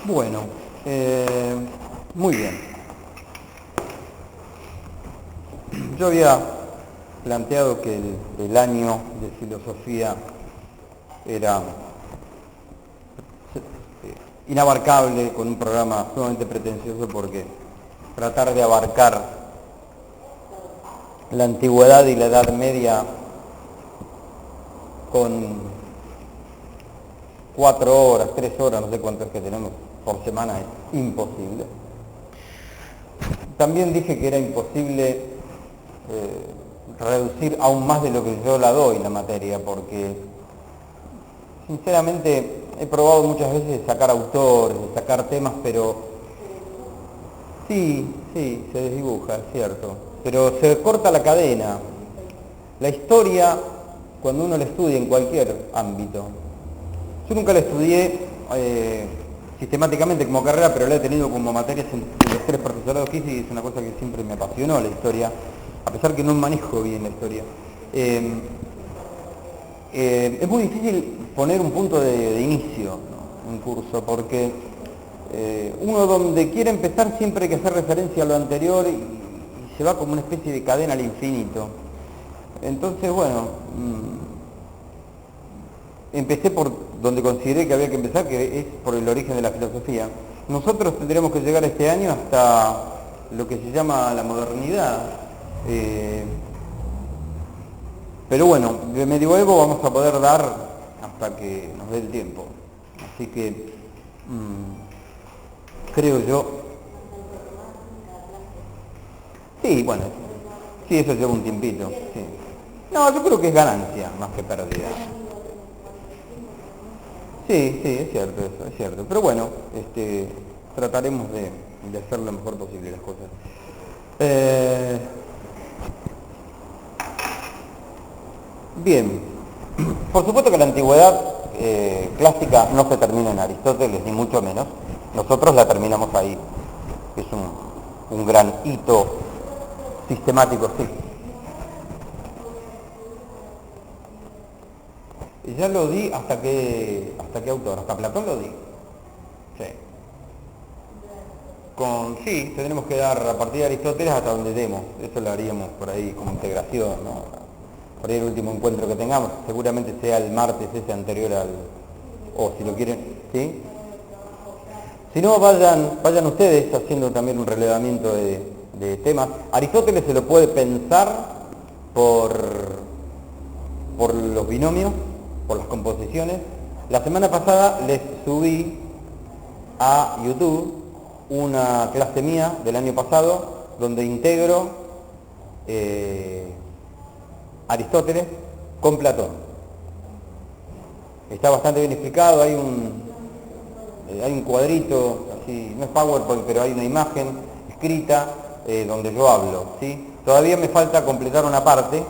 Bueno, muy bien. Yo había planteado que el año de filosofía era inabarcable con un programa sumamente pretencioso porque tratar de abarcar la antigüedad y la Edad Media con 4 horas, 3 horas, no sé cuántas que tenemos por semana es imposible. También dije que era imposible reducir aún más de lo que yo la doy la materia, porque sinceramente he probado muchas veces de sacar autores, de sacar temas, pero sí, se desdibuja, es cierto, pero se corta la cadena. La historia, cuando uno la estudia en cualquier ámbito, yo nunca la estudié sistemáticamente como carrera, pero la he tenido como materias en los 3 profesorados que hice y es una cosa que siempre me apasionó la historia, a pesar que no manejo bien la historia. Es muy difícil poner un punto de inicio, ¿no? Un curso, porque uno donde quiere empezar siempre hay que hacer referencia a lo anterior y se va como una especie de cadena al infinito. Entonces, bueno, empecé por donde consideré que había que empezar, que es por el origen de la filosofía. Nosotros tendremos que llegar este año hasta lo que se llama la modernidad. Pero bueno, de medioevo vamos a poder dar hasta que nos dé el tiempo. Así que creo yo... Sí, bueno, sí, eso lleva un tiempito. Sí. No, yo creo que es ganancia más que pérdida. Sí, es cierto eso, es cierto. Pero bueno, trataremos de hacer lo mejor posible las cosas. Bien, por supuesto que la antigüedad clásica no se termina en Aristóteles, ni mucho menos. Nosotros la terminamos ahí. Es un gran hito sistemático, sí. Ya lo di hasta qué autor, hasta Platón lo di. Sí. Sí, tendremos que dar a partir de Aristóteles hasta donde demos. Eso lo haríamos por ahí como integración, ¿no? Por ahí el último encuentro que tengamos, seguramente sea el martes ese anterior o si lo quieren, ¿sí? Si no, vayan ustedes haciendo también un relevamiento de temas. Aristóteles se lo puede pensar por los binomios, por las composiciones. La semana pasada les subí a YouTube una clase mía del año pasado donde integro Aristóteles con Platón. Está bastante bien explicado, hay un cuadrito, así, no es PowerPoint, pero hay una imagen escrita donde yo hablo, ¿sí? Todavía me falta completar una parte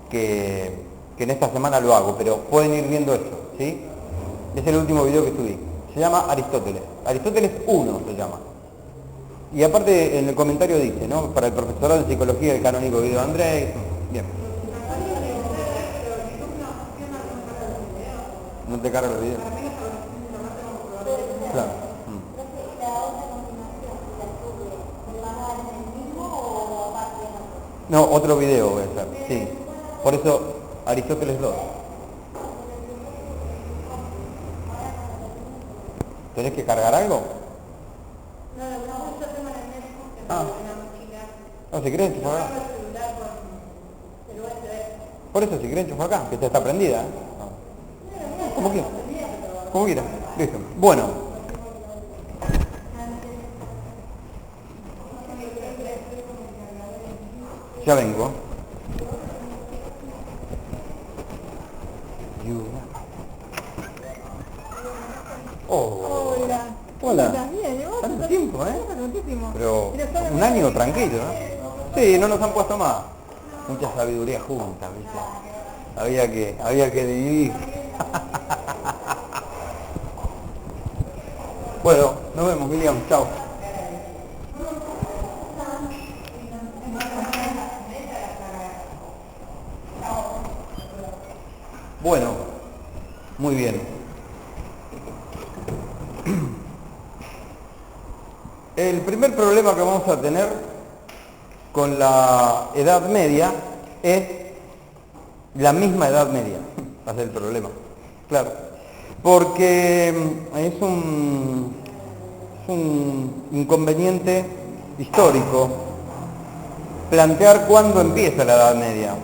que en esta semana lo hago, pero pueden ir viendo eso, ¿sí? Es el último video que subí. Se llama Aristóteles. Aristóteles 1 se llama. Y aparte en el comentario dice, ¿no? Para el profesorado de psicología del canónigo Guido Andrés. Bien. ¿No te carga el video? Claro. No, otro video voy a hacer, sí. Por eso Aristóteles 2. ¿Tenés que cargar algo? Ah. No, si querés enchufar acá. Por eso, si querés enchufar acá, que esta está prendida. Como quiera. Como quiera. Listo. Bueno. Ya vengo. Oh. Hola. Hola. Bien, ¿y vos? Tanto tiempo, ¿eh? Tantísimo. Pero un año tranquilo, ¿no? Sí, no nos han puesto más. Mucha sabiduría junta, ¿viste? Había que dividir. Bueno, nos vemos, William. Chao. Bueno, muy bien. El primer problema que vamos a tener con la Edad Media es la misma Edad Media. Va a ser el problema, claro. Porque es un inconveniente histórico plantear cuándo empieza la Edad Media.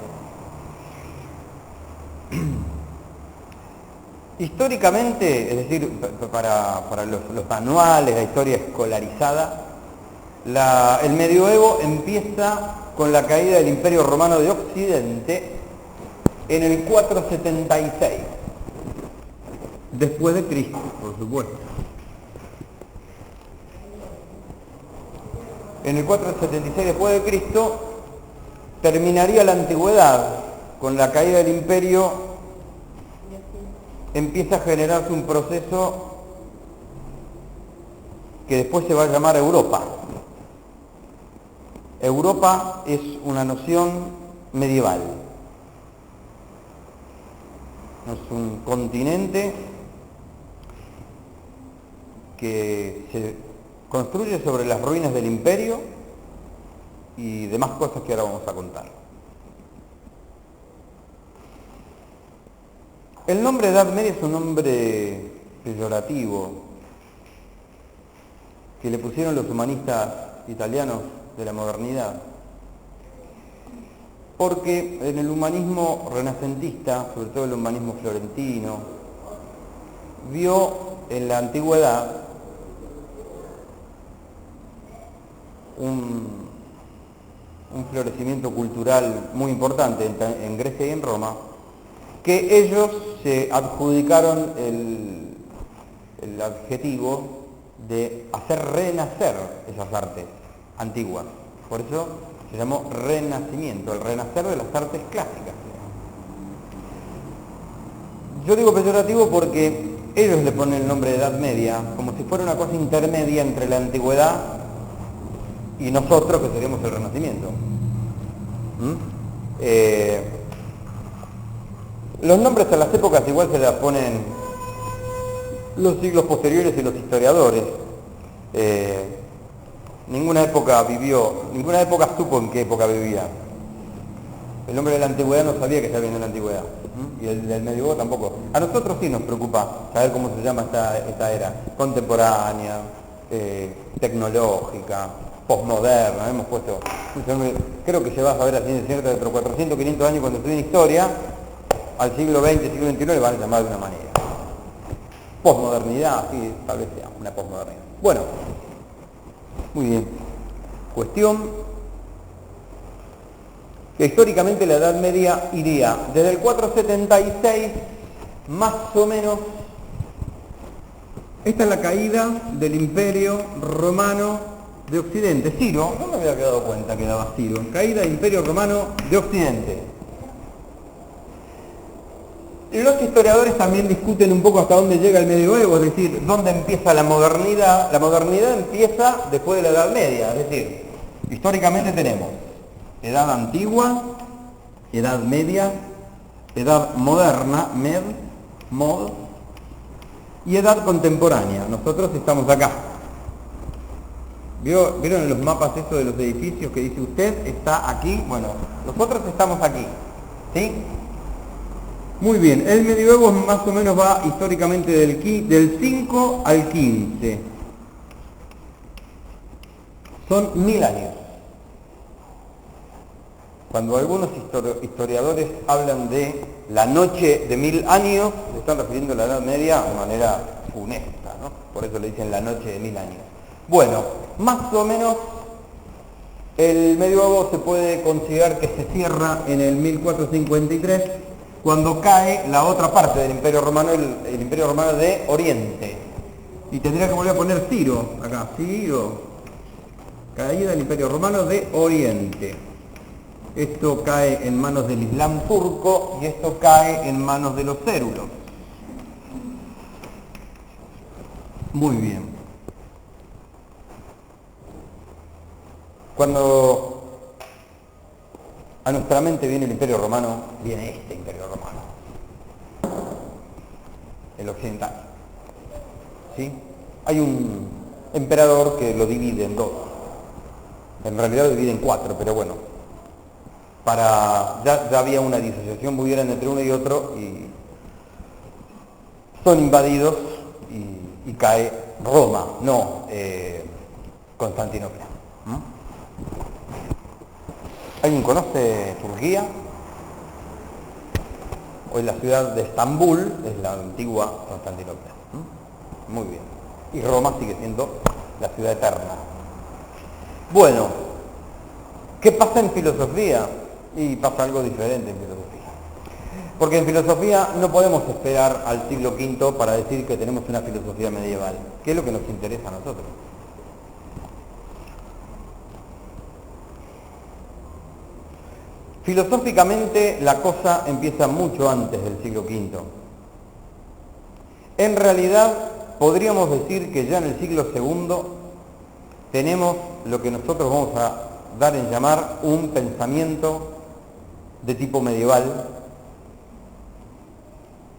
Históricamente, es decir, para los manuales, la historia escolarizada, el medioevo empieza con la caída del Imperio Romano de Occidente en el 476, después de Cristo, por supuesto. En el 476 después de Cristo terminaría la antigüedad. Con la caída del imperio empieza a generarse un proceso que después se va a llamar Europa. Europa es una noción medieval. Es un continente que se construye sobre las ruinas del imperio y demás cosas que ahora vamos a contar. El nombre Edad Media es un nombre peyorativo que le pusieron los humanistas italianos de la modernidad, porque en el humanismo renacentista, sobre todo el humanismo florentino, vio en la antigüedad un florecimiento cultural muy importante en Grecia y en Roma, que ellos se adjudicaron el adjetivo de hacer renacer esas artes antiguas. Por eso se llamó Renacimiento, el renacer de las artes clásicas. Yo digo peyorativo porque ellos le ponen el nombre de Edad Media como si fuera una cosa intermedia entre la antigüedad y nosotros, que seríamos el Renacimiento. Los nombres a las épocas igual se las ponen los siglos posteriores y los historiadores. Ninguna época supo en qué época vivía. El hombre de la antigüedad no sabía que estaba viviendo en la antigüedad. Y el del medievo tampoco. A nosotros sí nos preocupa saber cómo se llama esta era. Contemporánea, tecnológica, posmoderna. Hemos puesto, creo que se va a saber así de cierto, dentro de 400, 500 años cuando estudien historia, al siglo XX, siglo XXI le van a llamar de una manera. Posmodernidad, sí, tal vez sea una posmodernidad. Bueno, muy bien. Cuestión que históricamente la Edad Media iría desde el 476, más o menos. Esta es la caída del Imperio Romano de Occidente. Ciro, no me había dado cuenta que daba Ciro. Caída del Imperio Romano de Occidente. Los historiadores también discuten un poco hasta dónde llega el medioevo, es decir, dónde empieza la modernidad. La modernidad empieza después de la Edad Media, es decir, históricamente tenemos Edad Antigua, Edad Media, Edad Moderna, mod, y Edad Contemporánea. Nosotros estamos acá. ¿Vieron en los mapas esto de los edificios que dice usted está aquí? Bueno, nosotros estamos aquí, ¿sí? Muy bien, el medioevo más o menos va históricamente del 5 al 15. Son 1000 años. Cuando algunos historiadores hablan de la noche de 1000 años, se están refiriendo a la Edad Media de manera funesta, ¿no? Por eso le dicen la noche de 1000 años. Bueno, más o menos el medioevo se puede considerar que se cierra en el 1453, cuando cae la otra parte del Imperio Romano, el Imperio Romano de Oriente. Y tendría que volver a poner Ciro, acá, Ciro. Caída del Imperio Romano de Oriente. Esto cae en manos del Islam turco y esto cae en manos de los cérulos. Muy bien. Cuando a nuestra mente viene el Imperio Romano, viene este Imperio Romano. el occidental. ¿Sí? Hay un emperador que lo divide en dos. En realidad lo divide en cuatro, pero bueno. Ya había una disociación muy grande entre uno y otro y son invadidos y cae Roma, no Constantinopla. ¿Alguien conoce Turquía? Hoy la ciudad de Estambul es la antigua Constantinopla. Muy bien. Y Roma sigue siendo la ciudad eterna. Bueno, ¿qué pasa en filosofía? Y pasa algo diferente en filosofía. Porque en filosofía no podemos esperar al siglo V para decir que tenemos una filosofía medieval, que es lo que nos interesa a nosotros. Filosóficamente la cosa empieza mucho antes del siglo V. En realidad podríamos decir que ya en el siglo II tenemos lo que nosotros vamos a dar en llamar un pensamiento de tipo medieval,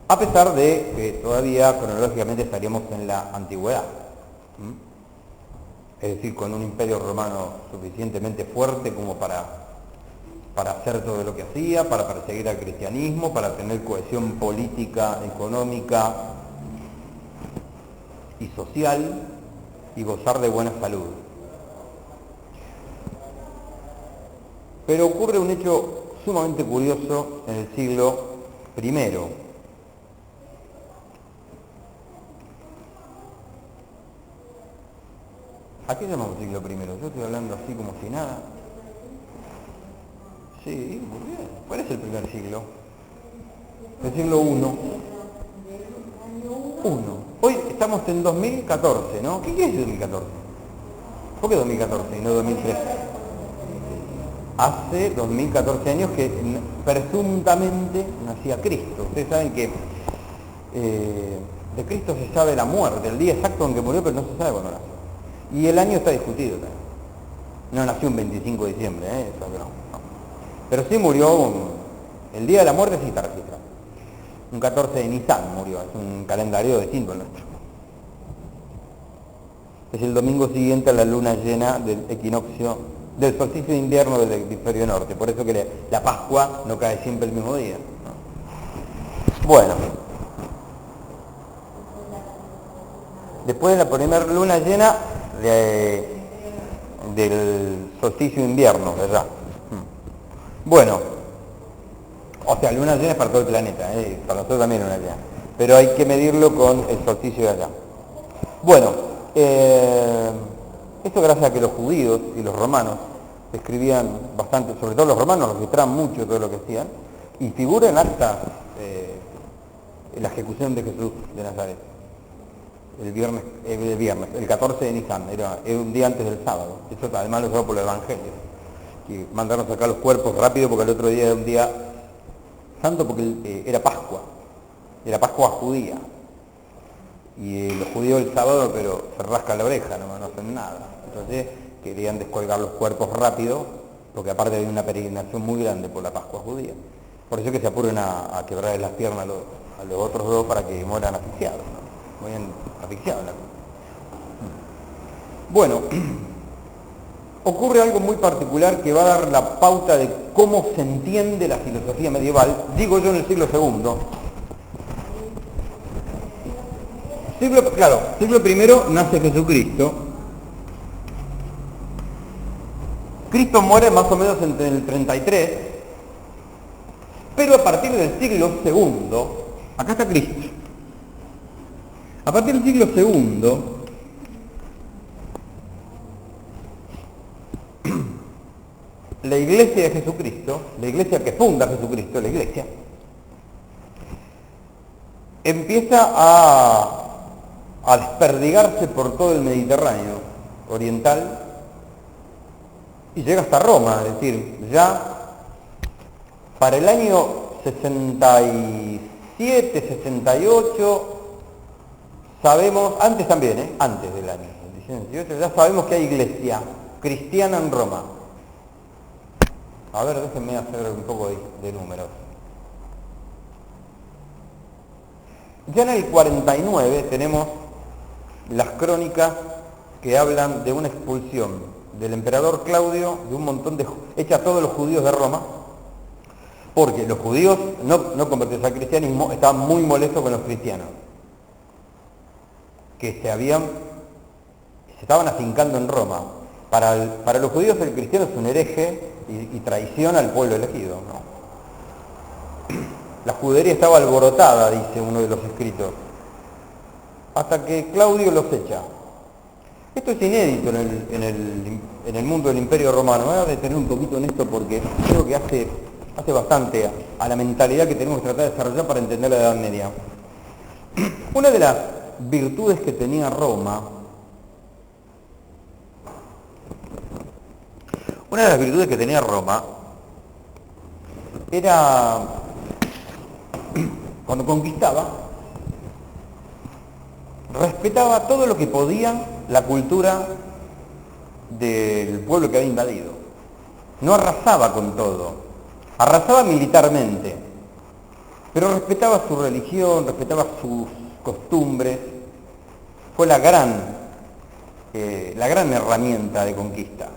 a pesar de que todavía cronológicamente estaríamos en la antigüedad. Es decir, con un imperio romano suficientemente fuerte como para hacer todo lo que hacía, para perseguir al cristianismo, para tener cohesión política, económica y social y gozar de buena salud. Pero ocurre un hecho sumamente curioso en el siglo I. ¿A qué llamamos siglo I? Yo estoy hablando así como si nada. Sí, muy bien. ¿Cuál es el primer siglo? El siglo I. Hoy estamos en 2014, ¿no? ¿Qué quiere decir 2014? ¿Por qué 2014 y no 2013? Hace 2014 años que presuntamente nacía Cristo. Ustedes saben que de Cristo se sabe la muerte, el día exacto en que murió, pero no se sabe cuándo nació. Y el año está discutido también. No nació un 25 de diciembre, eso no. Pero sí murió, el día de la muerte sí está registrado. Un 14 de Nisan murió, es un calendario distinto al nuestro. Es el domingo siguiente a la luna llena del equinoccio, del solsticio de invierno del hemisferio norte. Por eso que la Pascua no cae siempre el mismo día, ¿no? Bueno. Después de la primera luna llena del solsticio de invierno, ¿verdad? Bueno, o sea, luna llena es para todo el planeta, para nosotros también luna llena, pero hay que medirlo con el solsticio de allá. Bueno, esto gracias a que los judíos y los romanos escribían bastante, sobre todo los romanos registraban mucho todo lo que hacían, y figura en actas la ejecución de Jesús de Nazaret. El 14 de Nisan, era un día antes del sábado. Eso además lo sabemos por el Evangelio. Que mandaron sacar los cuerpos rápido porque el otro día era un día santo porque era Pascua judía. Y los judíos el sábado, pero se rascan la oreja, no hacen nada. Entonces querían descolgar los cuerpos rápido, porque aparte había una peregrinación muy grande por la Pascua judía. Por eso que se apuren a quebrar las piernas a los otros dos para que mueran asfixiados, ¿no? Muy asfixiado. Bueno, ocurre algo muy particular que va a dar la pauta de cómo se entiende la filosofía medieval, digo yo en el siglo II. Siglo I nace Jesucristo. Cristo muere más o menos entre el 33, pero a partir del siglo II, acá está Cristo. A partir del siglo II, la iglesia de Jesucristo, la iglesia que funda Jesucristo, la iglesia, empieza a desperdigarse por todo el Mediterráneo oriental y llega hasta Roma, es decir, ya para el año 67, 68, sabemos, antes también, antes del año 68, ya sabemos que hay iglesia cristiana en Roma. A ver, déjenme hacer un poco de números. Ya en el 49 tenemos las crónicas que hablan de una expulsión del emperador Claudio de un montón de hecha a todos los judíos de Roma, porque los judíos no convertidos al cristianismo estaban muy molestos con los cristianos, que se estaban afincando en Roma. Para los judíos el cristiano es un hereje y traiciona al pueblo elegido, ¿no? La judería estaba alborotada, dice uno de los escritos, hasta que Claudio los echa. Esto es inédito en el mundo del Imperio Romano. Me voy a detener un poquito en esto porque creo que hace bastante a la mentalidad que tenemos que tratar de desarrollar para entender la Edad Media. Una de las virtudes que tenía Roma, era, cuando conquistaba, respetaba todo lo que podía la cultura del pueblo que había invadido. No arrasaba con todo, arrasaba militarmente, pero respetaba su religión, respetaba sus costumbres. Fue la gran herramienta de conquista.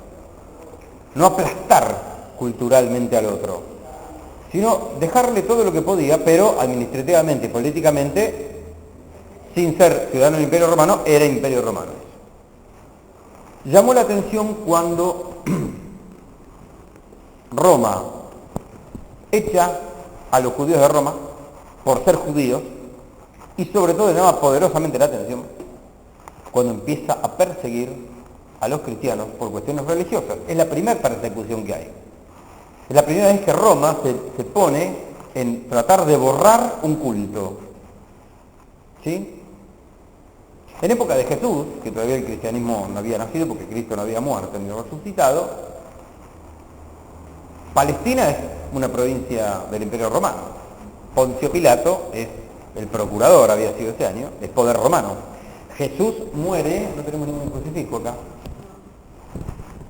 No aplastar culturalmente al otro, sino dejarle todo lo que podía, pero administrativamente y políticamente, sin ser ciudadano del Imperio Romano, era Imperio Romano. Llamó la atención cuando Roma echa a los judíos de Roma por ser judíos, y sobre todo llama poderosamente la atención cuando empieza a perseguir a los cristianos por cuestiones religiosas. Es la primera persecución que hay. Es la primera vez que Roma se pone en tratar de borrar un culto. ¿Sí? En época de Jesús, que todavía el cristianismo no había nacido porque Cristo no había muerto ni resucitado, Palestina es una provincia del Imperio Romano. Poncio Pilato es el procurador, había sido ese año, es poder romano. Jesús muere, no tenemos ningún crucifijo acá,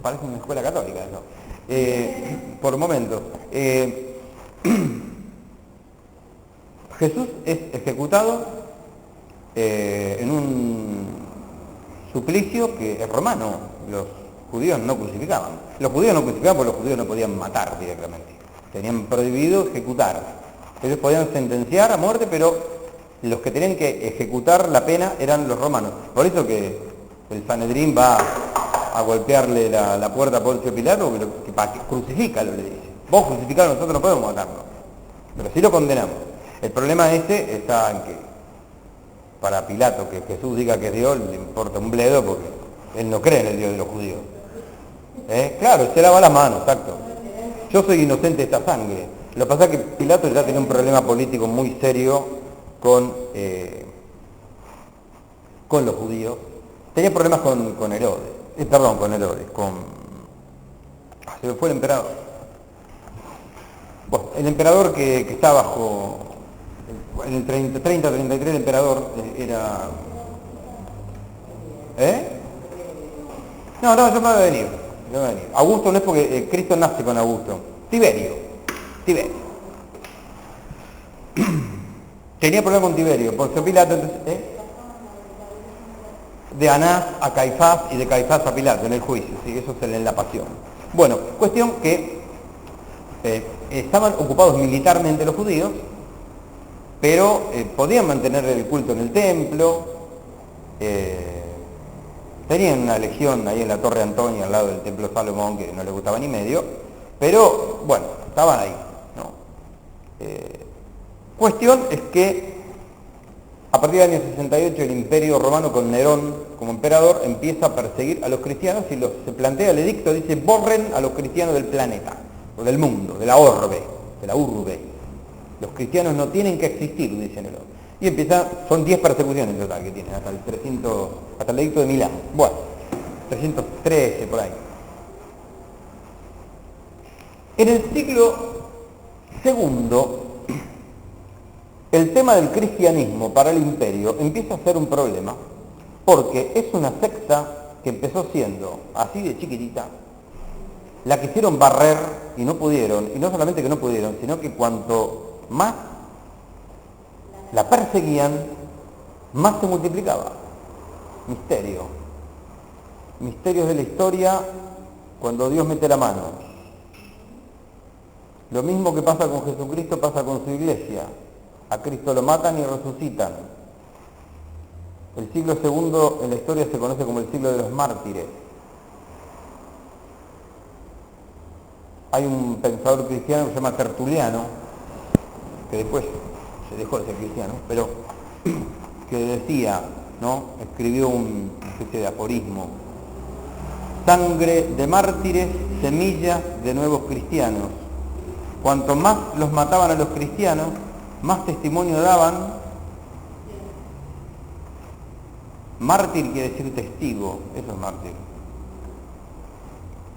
parece una escuela católica eso, por momentos. Jesús es ejecutado en un suplicio que es romano. Los judíos no crucificaban. Los judíos no crucificaban porque los judíos no podían matar directamente. Tenían prohibido ejecutar. Ellos podían sentenciar a muerte, pero los que tenían que ejecutar la pena eran los romanos. Por eso que el Sanedrín va a golpearle la puerta a Poncio Pilato, que crucifícalo, le dice. Vos crucificalo, nosotros no podemos matarlo, pero sí lo condenamos. El problema está en que para Pilato que Jesús diga que es Dios le importa un bledo porque él no cree en el Dios de los judíos. Claro, se lava las manos, exacto. Yo soy inocente de esta sangre. Lo que pasa es que Pilato ya tenía un problema político muy serio con los judíos. Tenía problemas con Herodes. Se me fue el emperador. Bueno, el emperador que está bajo, en el 30-33 el emperador era... No, yo me voy a venir. Augusto no es porque Cristo nace con Augusto. Tiberio. Tenía problemas con Tiberio. Poncio Pilato, entonces, de Anás a Caifás y de Caifás a Pilato en el juicio, ¿sí? Eso es en la pasión. Bueno, cuestión que estaban ocupados militarmente los judíos, pero podían mantener el culto en el templo, tenían una legión ahí en la Torre Antonia al lado del Templo Salomón que no les gustaba ni medio, pero bueno, estaban ahí, ¿no? Cuestión es que a partir del año 68 el Imperio Romano con Nerón como emperador empieza a perseguir a los cristianos y se plantea el edicto, dice: borren a los cristianos del planeta, o del mundo, de la urbe. Los cristianos no tienen que existir, dice Nerón. Y son 10 persecuciones en total que tienen, hasta el edicto de Milán. Bueno, 313 por ahí. En el siglo II, el tema del cristianismo para el imperio empieza a ser un problema, porque es una secta que empezó siendo así de chiquitita, la quisieron barrer y no pudieron, y no solamente que no pudieron, sino que cuanto más la perseguían, más se multiplicaba. Misterio. Misterios de la historia cuando Dios mete la mano. Lo mismo que pasa con Jesucristo pasa con su iglesia. A Cristo lo matan y resucitan. El siglo segundo en la historia se conoce como el siglo de los mártires. Hay un pensador cristiano que se llama Tertuliano, que después se dejó de ser cristiano, pero que decía, ¿no? Escribió una especie de aforismo: sangre de mártires, semilla de nuevos cristianos. Cuanto más los mataban a los cristianos, más testimonio daban. Mártir quiere decir testigo, eso es mártir.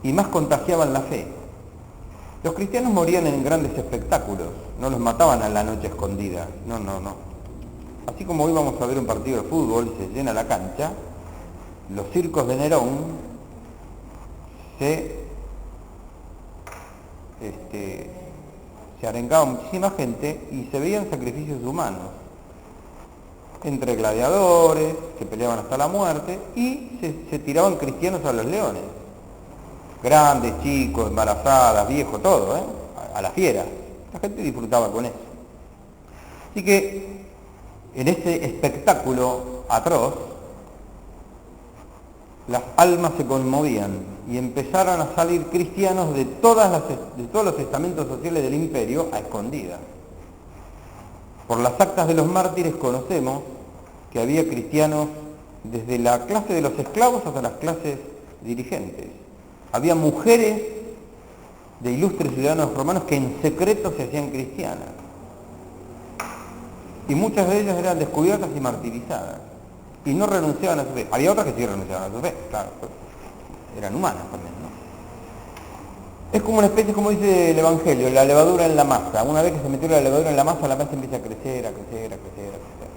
Y más contagiaban la fe. Los cristianos morían en grandes espectáculos, no los mataban a la noche escondida, no. Así como hoy vamos a ver un partido de fútbol y se llena la cancha, los circos de Nerón se arengaba muchísima gente y se veían sacrificios humanos entre gladiadores que peleaban hasta la muerte y se tiraban cristianos a los leones, grandes, chicos, embarazadas, viejos, todo, a la fiera. La gente disfrutaba con eso. Así que en ese espectáculo atroz las almas se conmovían y empezaron a salir cristianos de todos los estamentos sociales del imperio a escondidas. Por las actas de los mártires conocemos que había cristianos desde la clase de los esclavos hasta las clases dirigentes. Había mujeres de ilustres ciudadanos romanos que en secreto se hacían cristianas. Y muchas de ellas eran descubiertas y martirizadas. Y no renunciaban a su fe. Había otras que sí renunciaban a su fe, claro, pues, eran humanas también, ¿no? Es como una especie, como dice el Evangelio, la levadura en la masa. Una vez que se metió la levadura en la masa empieza a crecer, a crecer, a crecer, a crecer.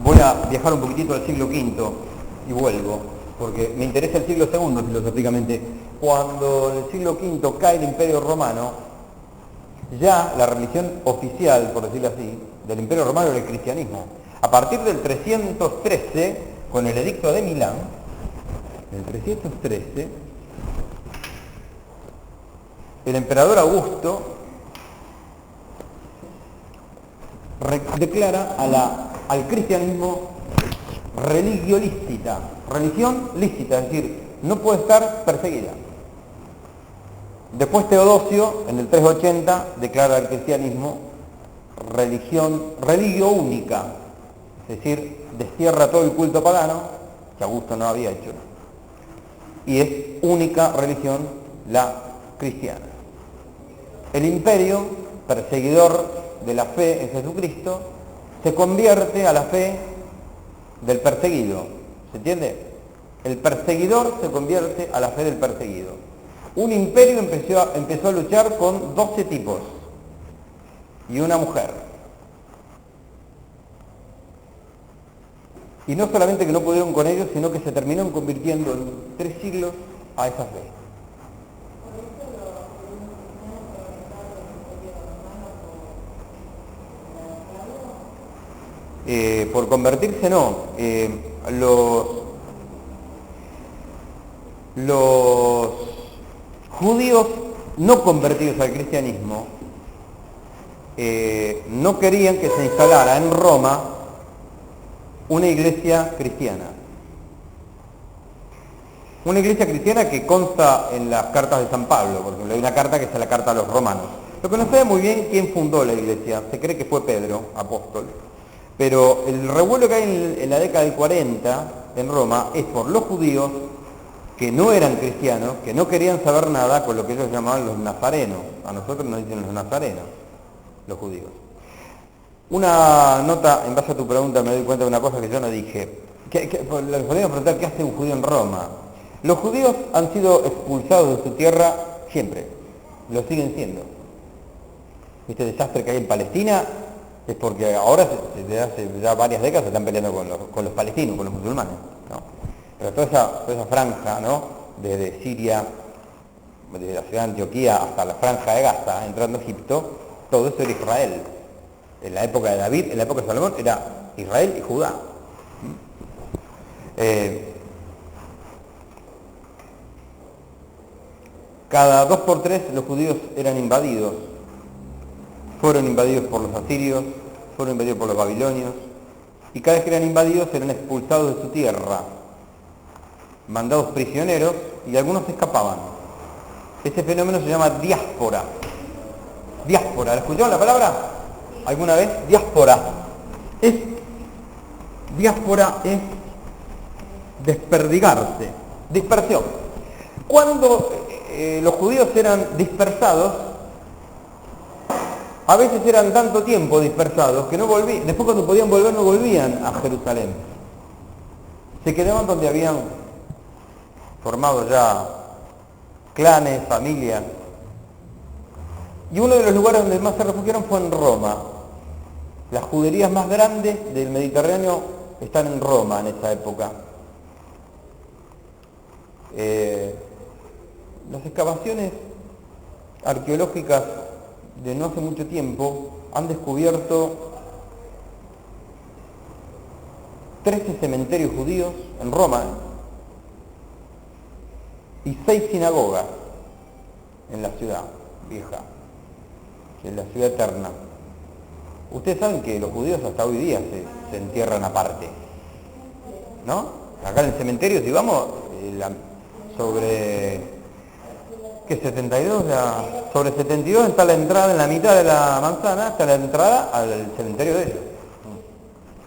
Voy a viajar un poquitito al siglo V y vuelvo, porque me interesa el siglo II filosóficamente. Cuando en el siglo V cae el Imperio Romano, ya la religión oficial, por decirlo así, del Imperio Romano era el cristianismo. A partir del 313, con el Edicto de Milán, en el 313, el emperador Augusto declara al cristianismo religio lícita, religión lícita, es decir, no puede estar perseguida. Después Teodosio, en el 380, declara al cristianismo religio única, es decir, destierra todo el culto pagano, que Augusto no había hecho, y es única religión la cristiana. El imperio, perseguidor de la fe en Jesucristo, se convierte a la fe del perseguido. ¿Se entiende? El perseguidor se convierte a la fe del perseguido. Un imperio empezó a luchar con 12 tipos y una mujer. Y no solamente que no pudieron con ellos, sino que se terminaron convirtiendo en 3 siglos a esa fe. Por convertirse no. Los judíos no convertidos al cristianismo no querían que se instalara en Roma una iglesia cristiana. Una iglesia cristiana que consta en las cartas de San Pablo, por ejemplo, hay una carta que es la carta a los romanos. Lo que no sabe muy bien quién fundó la iglesia, se cree que fue Pedro, apóstol, pero el revuelo que hay en la década del 40 en Roma es por los judíos que no eran cristianos, que no querían saber nada con lo que ellos llamaban los nazarenos. A nosotros nos dicen los nazarenos, los judíos. Una nota, en base a tu pregunta me doy cuenta de una cosa que yo no dije. Les podríamos preguntar qué hace un judío en Roma. Los judíos han sido expulsados de su tierra siempre, lo siguen siendo. Este desastre que hay en Palestina es porque ahora, desde hace ya varias décadas, se están peleando con los palestinos, con los musulmanes, ¿no? Pero toda esa franja, ¿no? Desde Siria, desde la ciudad de Antioquía hasta la franja de Gaza, entrando a Egipto, todo eso era Israel. En la época de David, en la época de Salomón, era Israel y Judá. Cada 2 por 3 los judíos eran invadidos. Fueron invadidos por los asirios, fueron invadidos por los babilonios, y cada vez que eran invadidos eran expulsados de su tierra, mandados prisioneros, y algunos escapaban. Ese fenómeno se llama diáspora. Diáspora, ¿la escucharon la palabra alguna vez? Diáspora. Diáspora es desperdigarse, dispersión. Cuando los judíos eran dispersados, a veces eran tanto tiempo dispersados que no volvían, después cuando podían volver no volvían a Jerusalén. Se quedaban donde habían formado ya clanes, familias. Y uno de los lugares donde más se refugiaron fue en Roma. Las juderías más grandes del Mediterráneo están en Roma en esa época. Las excavaciones arqueológicas de no hace mucho tiempo han descubierto 13 cementerios judíos en Roma y 6 sinagogas en la ciudad vieja, en la ciudad eterna. Ustedes saben que los judíos hasta hoy día se entierran aparte, ¿no? Acá en el cementerio, si vamos, sobre... ¿qué? 72, sobre 72 está la entrada, en la mitad de la manzana está la entrada al cementerio de ellos.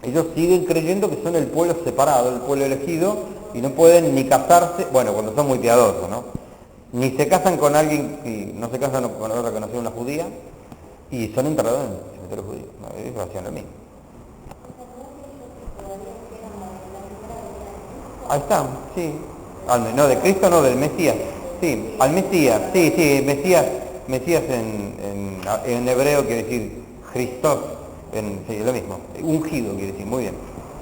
Ellos siguen creyendo que son el pueblo separado, el pueblo elegido, y no pueden ni casarse, bueno, cuando son muy piadosos, ¿no? Ni se casan con alguien, y no se casan con otra que no sea una judía, y son enterrados en el cementerio judío. ¿No? Ellos hacían lo mismo. Ahí está, sí. No, de Cristo no, del Mesías. Sí, al Mesías, sí, Mesías en hebreo quiere decir Christos, sí, es lo mismo, ungido quiere decir, muy bien,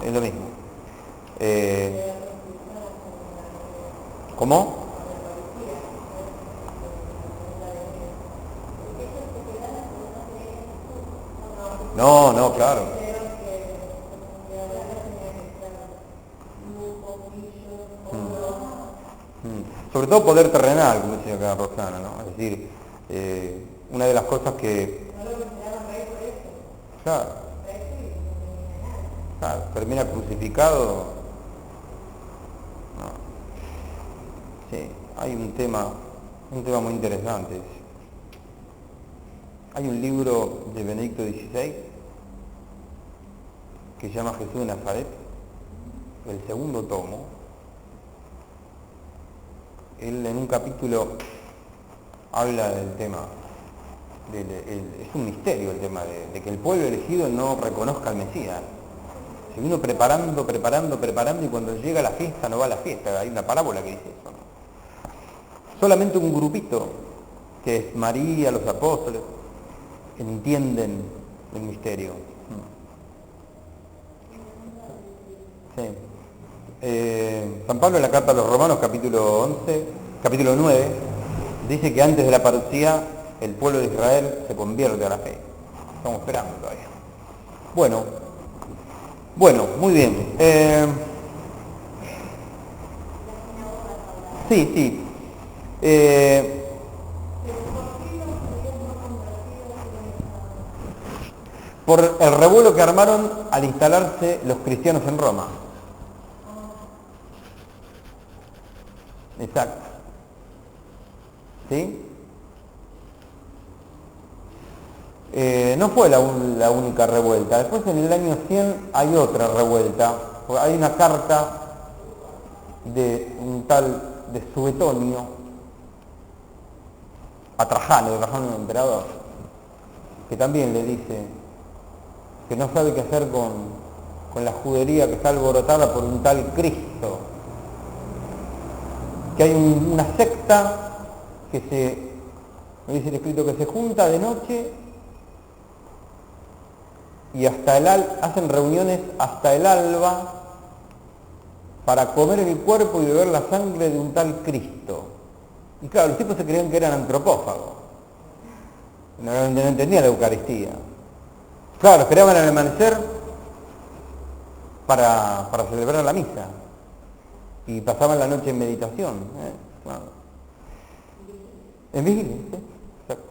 es lo mismo. ¿Cómo? No, claro. Sobre todo poder terrenal, como dice acá Rosana, ¿no? Es decir, una de las cosas que... Claro, termina crucificado. No. Sí, hay un tema muy interesante. Hay un libro de Benedicto XVI que se llama Jesús de Nazaret, el segundo tomo. Él en un capítulo habla del tema, es un misterio el tema de que el pueblo elegido no reconozca al Mesías. Se vino preparando y cuando llega la fiesta no va a la fiesta. Hay una parábola que dice eso, ¿no? Solamente un grupito, que es María, los apóstoles, entienden el misterio. Sí. San Pablo en la carta a los Romanos, capítulo 9, dice que antes de la parucía el pueblo de Israel se convierte a la fe. Estamos esperando todavía. Bueno, muy bien. Sí. Por el revuelo que armaron al instalarse los cristianos en Roma. Exacto. ¿Sí? No fue la única revuelta. Después en el año 100 hay otra revuelta. Hay una carta de un tal de Suetonio a Trajano, el emperador, que también le dice que no sabe qué hacer con la judería que está alborotada por un tal Cristo. Que hay una secta que me dice el escrito, que se junta de noche y hacen reuniones hasta el alba para comer el cuerpo y beber la sangre de un tal Cristo. Y claro, los tipos se creían que eran antropófagos, no entendían la Eucaristía. Claro, esperaban el amanecer para celebrar la misa y pasaban la noche en meditación. Claro. En vigilia, ¿sí? Exacto.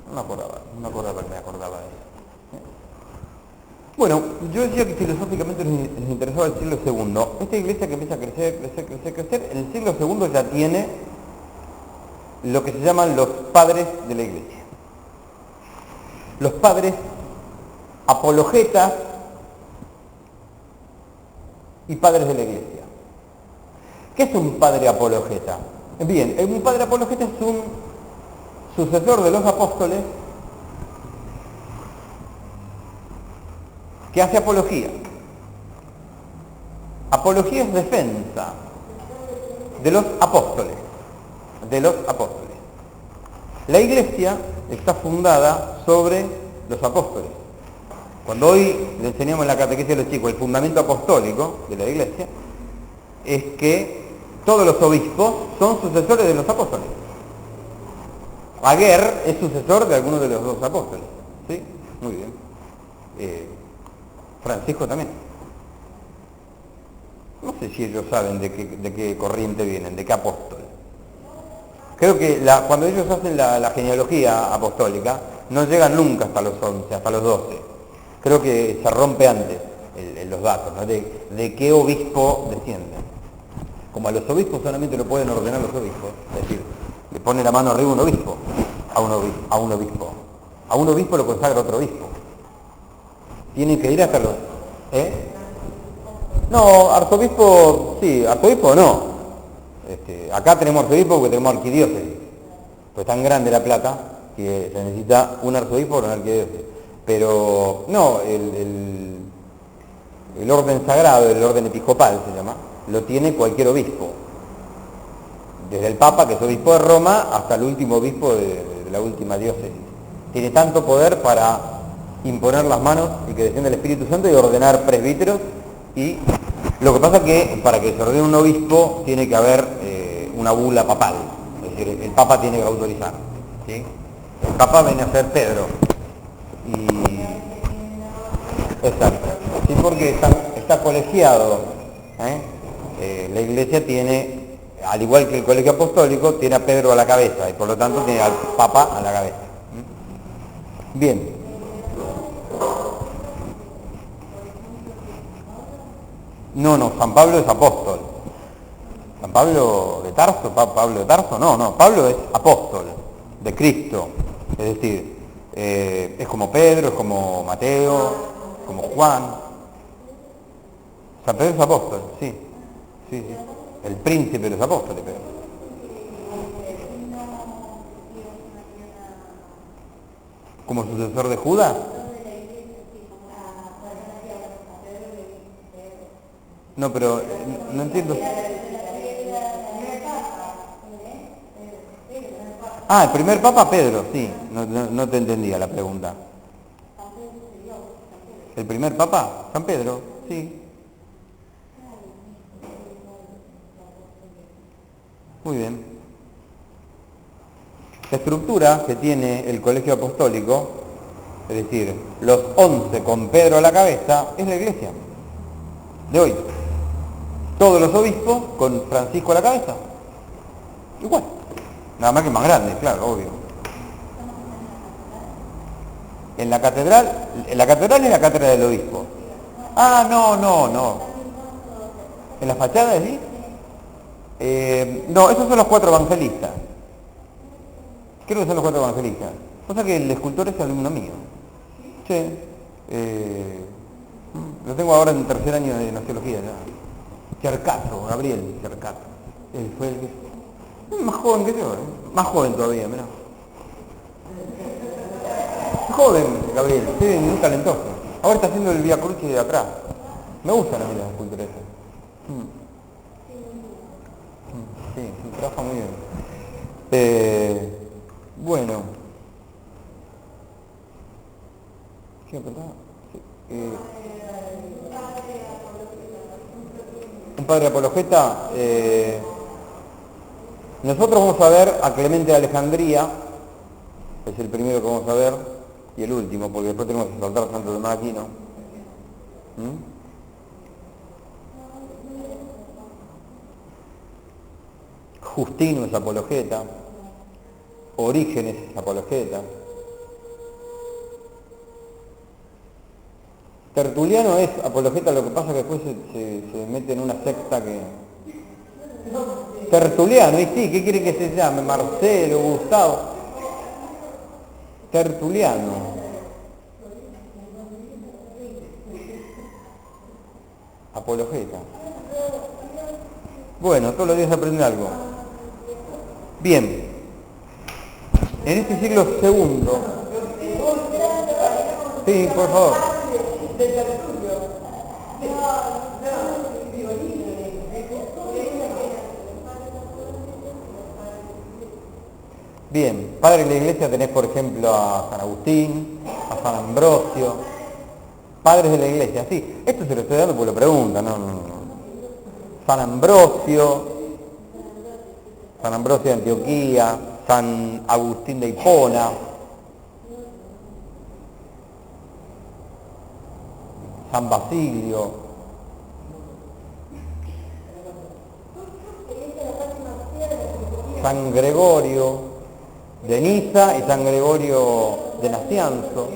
No me acordaba que me acordaba de eso. Bueno, yo decía que filosóficamente les interesaba el siglo II. Esta iglesia que empieza a crecer, en el siglo II ya tiene lo que se llaman los padres de la iglesia. Los padres apologetas y padres de la iglesia. ¿Qué es un padre apologeta? Bien, un padre apologeta es un sucesor de los apóstoles que hace apología. Apología es defensa de los apóstoles. La iglesia está fundada sobre los apóstoles. Cuando hoy le enseñamos en la catequesis a los chicos el fundamento apostólico de la iglesia, es que todos los obispos son sucesores de los apóstoles. Aguer es sucesor de alguno de los dos apóstoles. ¿Sí? Muy bien. Francisco también. No sé si ellos saben de qué corriente vienen, de qué apóstol. Creo que cuando ellos hacen la genealogía apostólica, no llegan nunca hasta los 11, hasta los 12. Creo que se rompe antes los datos, ¿no? De qué obispo descienden. Como a los obispos solamente lo pueden ordenar los obispos, es decir, le pone la mano arriba un obispo, a un obispo. A un obispo lo consagra otro obispo. Tienen que ir hasta los... No, arzobispo, sí, arzobispo no. Acá tenemos arzobispo porque tenemos arquidiócesis. Pues tan grande La Plata que se necesita un arzobispo o una arquidiócesis. Pero no, el orden sagrado, el orden episcopal se llama, lo tiene cualquier obispo. Desde el Papa, que es obispo de Roma, hasta el último obispo de la última diócesis. Tiene tanto poder para imponer las manos y que descienda el Espíritu Santo y ordenar presbíteros. Y lo que pasa es que para que se ordene un obispo tiene que haber una bula papal, es decir, el Papa tiene que autorizar, ¿sí? El Papa viene a ser Pedro y exacto, sí, porque está colegiado, la Iglesia tiene, al igual que el Colegio Apostólico, tiene a Pedro a la cabeza y por lo tanto tiene al Papa a la cabeza. Bien. No, San Pablo es apóstol. San Pablo de Tarso, Pablo de Tarso, no, Pablo es apóstol de Cristo. Es decir, es como Pedro, es como Mateo, como Juan. San Pedro es apóstol, sí. El príncipe de los apóstoles, Pedro. ¿Como sucesor de Judas? No, pero no entiendo. Ah, el primer papa Pedro, sí. No te entendía la pregunta. ¿El primer papa? San Pedro, sí. Muy bien. La estructura que tiene el Colegio Apostólico, es decir, los 11 con Pedro a la cabeza, es la Iglesia de hoy. Todos los obispos con Francisco a la cabeza. Igual. Nada más que más grande, claro, obvio. En la catedral es la cátedra del obispo. Ah, no. ¿En la fachada sí? No, esos son los 4 evangelistas. Creo que son los 4 evangelistas. Pasa que el escultor es alumno mío. Sí. Lo tengo ahora en tercer año de gnoseología ya. Cercato, Gabriel Cercato. Él fue el que... más joven que yo, más joven todavía, mirá. Joven, Gabriel, sí, muy talentoso. Ahora está haciendo el Vía Crucis de atrás. Me gustan a mí las esculturas. Sí, trabaja muy bien. Bueno. ¿Qué me contaba? Un padre apologeta. Nosotros vamos a ver a Clemente de Alejandría, es el primero que vamos a ver, y el último, porque después tenemos que saltar a Santo Tomás de Aquino. Justino es apologeta, Orígenes es apologeta, Tertuliano es apologeta, lo que pasa es que después se mete en una secta que... Tertuliano, y sí, ¿qué quiere que se llame? Marcelo, Gustavo. Tertuliano. Apologeta. Bueno, todos los días se aprende algo. Bien. En este siglo segundo... Sí, por favor. Bien, padre de la iglesia tenés por ejemplo a San Agustín, a San Ambrosio, padres de la iglesia, sí, esto se lo estoy dando porque lo preguntan, no. San Ambrosio de Antioquía, San Agustín de Hipona, San Basilio, San Gregorio de Niza y San Gregorio de Nacianzo.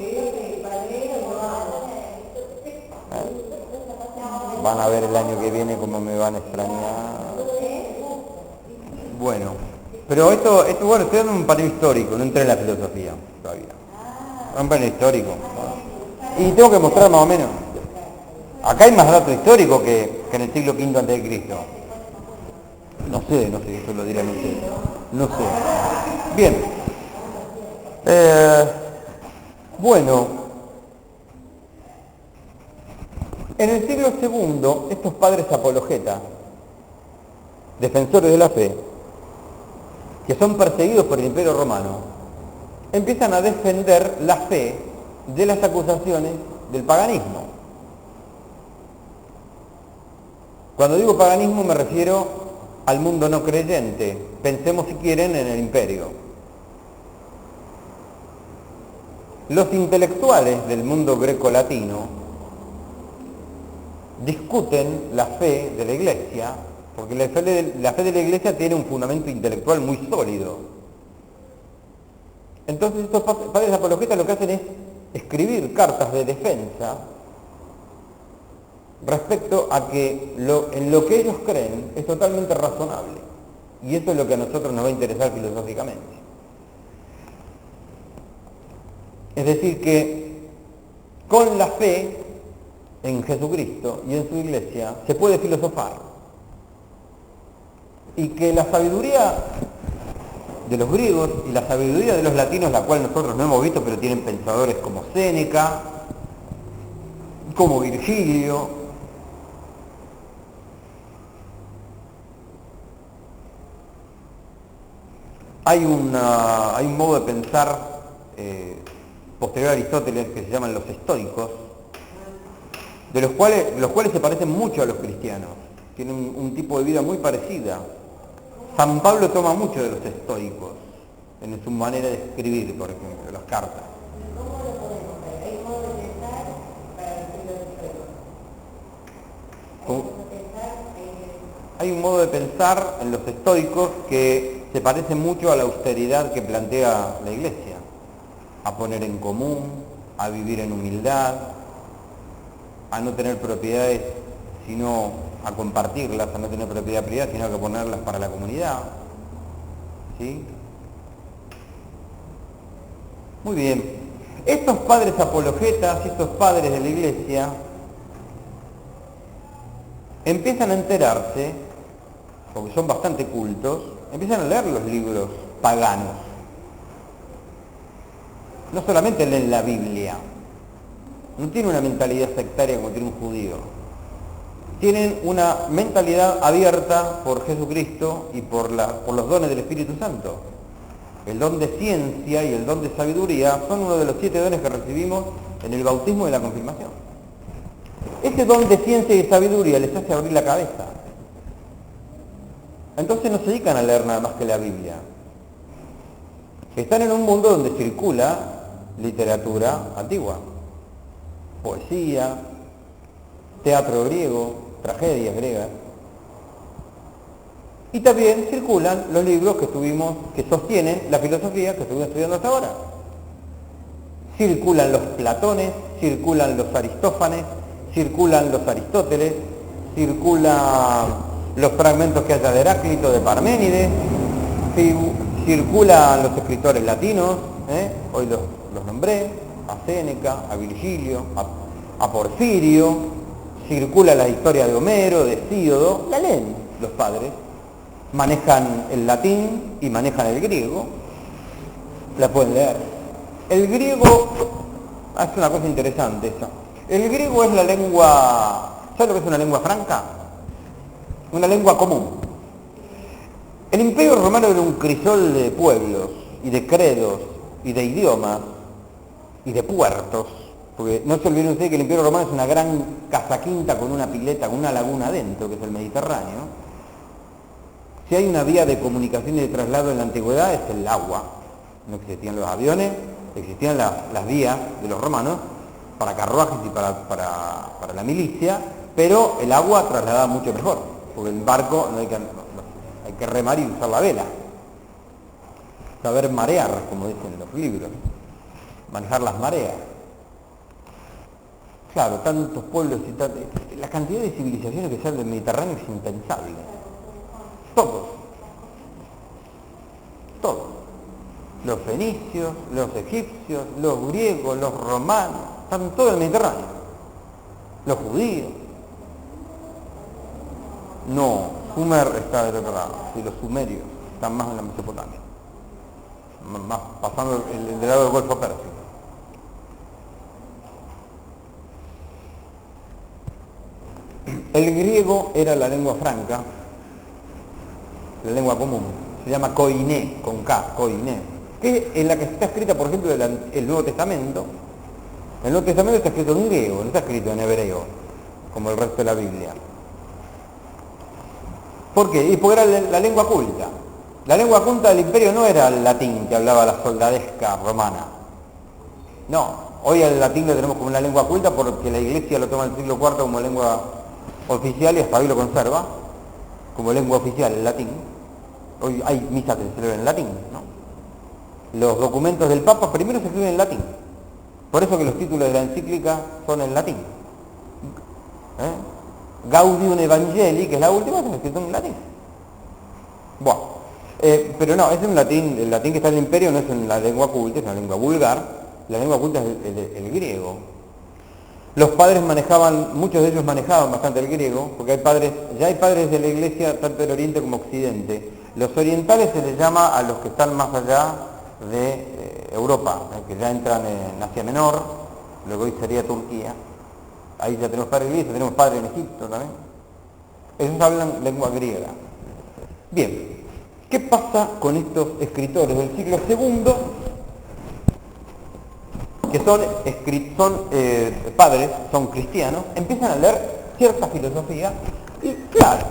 Van a ver el año que viene cómo me van a extrañar. Bueno, pero esto bueno, estoy dando un paneo histórico, no entré en la filosofía todavía. Un paneo histórico. Y tengo que mostrar más o menos. Acá hay más datos históricos que en el siglo V a.C. No sé, eso lo dirán ustedes. No sé. Bien. Bueno, en el siglo II, estos padres apologetas, defensores de la fe, que son perseguidos por el Imperio Romano, empiezan a defender la fe de las acusaciones del paganismo. Cuando digo paganismo me refiero al mundo no creyente. Pensemos si quieren en el imperio. Los intelectuales del mundo greco-latino discuten la fe de la Iglesia, porque la fe de la Iglesia tiene un fundamento intelectual muy sólido. Entonces estos padres apologetas lo que hacen es escribir cartas de defensa respecto a que en lo que ellos creen es totalmente razonable. Y eso es lo que a nosotros nos va a interesar filosóficamente. Es decir, que con la fe en Jesucristo y en su iglesia se puede filosofar. Y que la sabiduría de los griegos y la sabiduría de los latinos, la cual nosotros no hemos visto, pero tienen pensadores como Séneca, como Virgilio, hay un modo de pensar posterior a Aristóteles que se llaman los estoicos, de los cuales se parecen mucho a los cristianos, tienen un tipo de vida muy parecida. San Pablo toma mucho de los estoicos en su manera de escribir, por ejemplo, las cartas. Hay un modo de pensar en los estoicos que se parece mucho a la austeridad que plantea la Iglesia, a poner en común, a vivir en humildad, a no tener propiedades sino a compartirlas, a no tener propiedad privada sino a que ponerlas para la comunidad. ¿Sí? Muy bien. Estos padres apologetas, estos padres de la Iglesia, empiezan a enterarse, porque son bastante cultos, empiezan a leer los libros paganos. No solamente leen la Biblia, no tienen una mentalidad sectaria como tiene un judío, tienen una mentalidad abierta por Jesucristo y por los dones del Espíritu Santo. El don de ciencia y el don de sabiduría son uno de los 7 dones que recibimos en el bautismo y la confirmación. Ese don de ciencia y sabiduría les hace abrir la cabeza. Entonces no se dedican a leer nada más que la Biblia. Están en un mundo donde circula literatura antigua, poesía, teatro griego, tragedias griegas. Y también circulan los libros que sostienen la filosofía que estuvimos estudiando hasta ahora. Circulan los Platones, circulan los Aristófanes, circulan los Aristóteles, circulan los fragmentos que haya de Heráclito, de Parménides, circulan los escritores latinos, hoy los nombré, a Séneca, a Virgilio, a Porfirio, circula la historia de Homero, de Hesíodo, la leen los padres, manejan el latín y manejan el griego, la pueden leer. El griego, es una cosa interesante esa, el griego es la lengua, ¿sabes lo que es una lengua franca? Una lengua común. El Imperio Romano era un crisol de pueblos y de credos y de idiomas y de puertos, porque no se olviden ustedes que el Imperio Romano es una gran casa quinta con una pileta, con una laguna adentro, que es el Mediterráneo. Si hay una vía de comunicación y de traslado en la antigüedad es el agua. No existían los aviones, existían las vías de los romanos para carruajes y para la milicia, pero el agua trasladaba mucho mejor, porque el barco no hay que remar y usar la vela. Saber marear, como dicen los libros, manejar las mareas. Claro, tantos pueblos y la cantidad de civilizaciones que salen del Mediterráneo es impensable. Todos. Los fenicios, los egipcios, los griegos, los romanos, están todos en el Mediterráneo. Los judíos. No, Sumer está del otro lado, y los sumerios están más en la Mesopotamia, más pasando del lado del Golfo Pérsico. El griego era la lengua franca, la lengua común, se llama koiné, con K, koiné, que es la que está escrita, por ejemplo, el Nuevo Testamento. El Nuevo Testamento está escrito en griego, no está escrito en hebreo, como el resto de la Biblia. ¿Por qué? Y porque era la lengua culta. La lengua culta del imperio no era el latín que hablaba la soldadesca romana. No, hoy el latín lo tenemos como una lengua culta porque la Iglesia lo toma en el siglo IV como lengua oficial y hasta hoy lo conserva como lengua oficial, el latín. Hoy hay misas que se celebran en latín, ¿no? Los documentos del Papa primero se escriben en latín. Por eso que los títulos de la encíclica son en latín. Gaudium Evangelii, que es la última, se escrito en latín. Bueno, pero no, es un latín, el latín que está en el imperio no es en la lengua culta, es una lengua vulgar. La lengua culta es el griego. Los padres muchos de ellos manejaban bastante el griego, porque ya hay padres de la Iglesia tanto del Oriente como Occidente. Los orientales se les llama a los que están más allá de Europa, que ya entran en Asia Menor, luego hoy sería Turquía. Ahí ya tenemos padres de la Iglesia, tenemos padres en Egipto también. Ellos hablan lengua griega. Bien, ¿qué pasa con estos escritores del siglo II? Que son padres, son cristianos, empiezan a leer cierta filosofía y claro,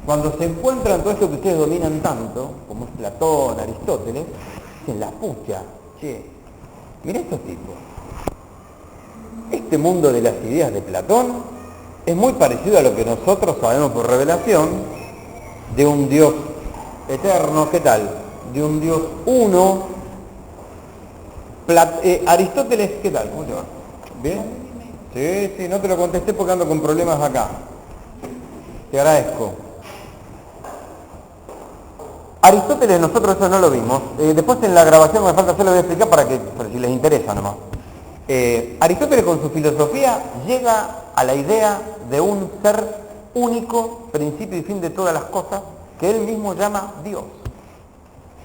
cuando se encuentran todo esto que ustedes dominan tanto, como es Platón, Aristóteles, dicen la pucha, che, mirá estos tipos. Este mundo de las ideas de Platón es muy parecido a lo que nosotros sabemos por revelación de un Dios eterno, ¿qué tal? De un Dios uno. Aristóteles, ¿qué tal? ¿Cómo te va? ¿Bien? Sí, no te lo contesté porque ando con problemas acá. Te agradezco. Aristóteles nosotros eso no lo vimos. Después en la grabación me falta, se lo voy a explicar por si les interesa nomás. Aristóteles con su filosofía llega a la idea de un ser único, principio y fin de todas las cosas, que él mismo llama Dios.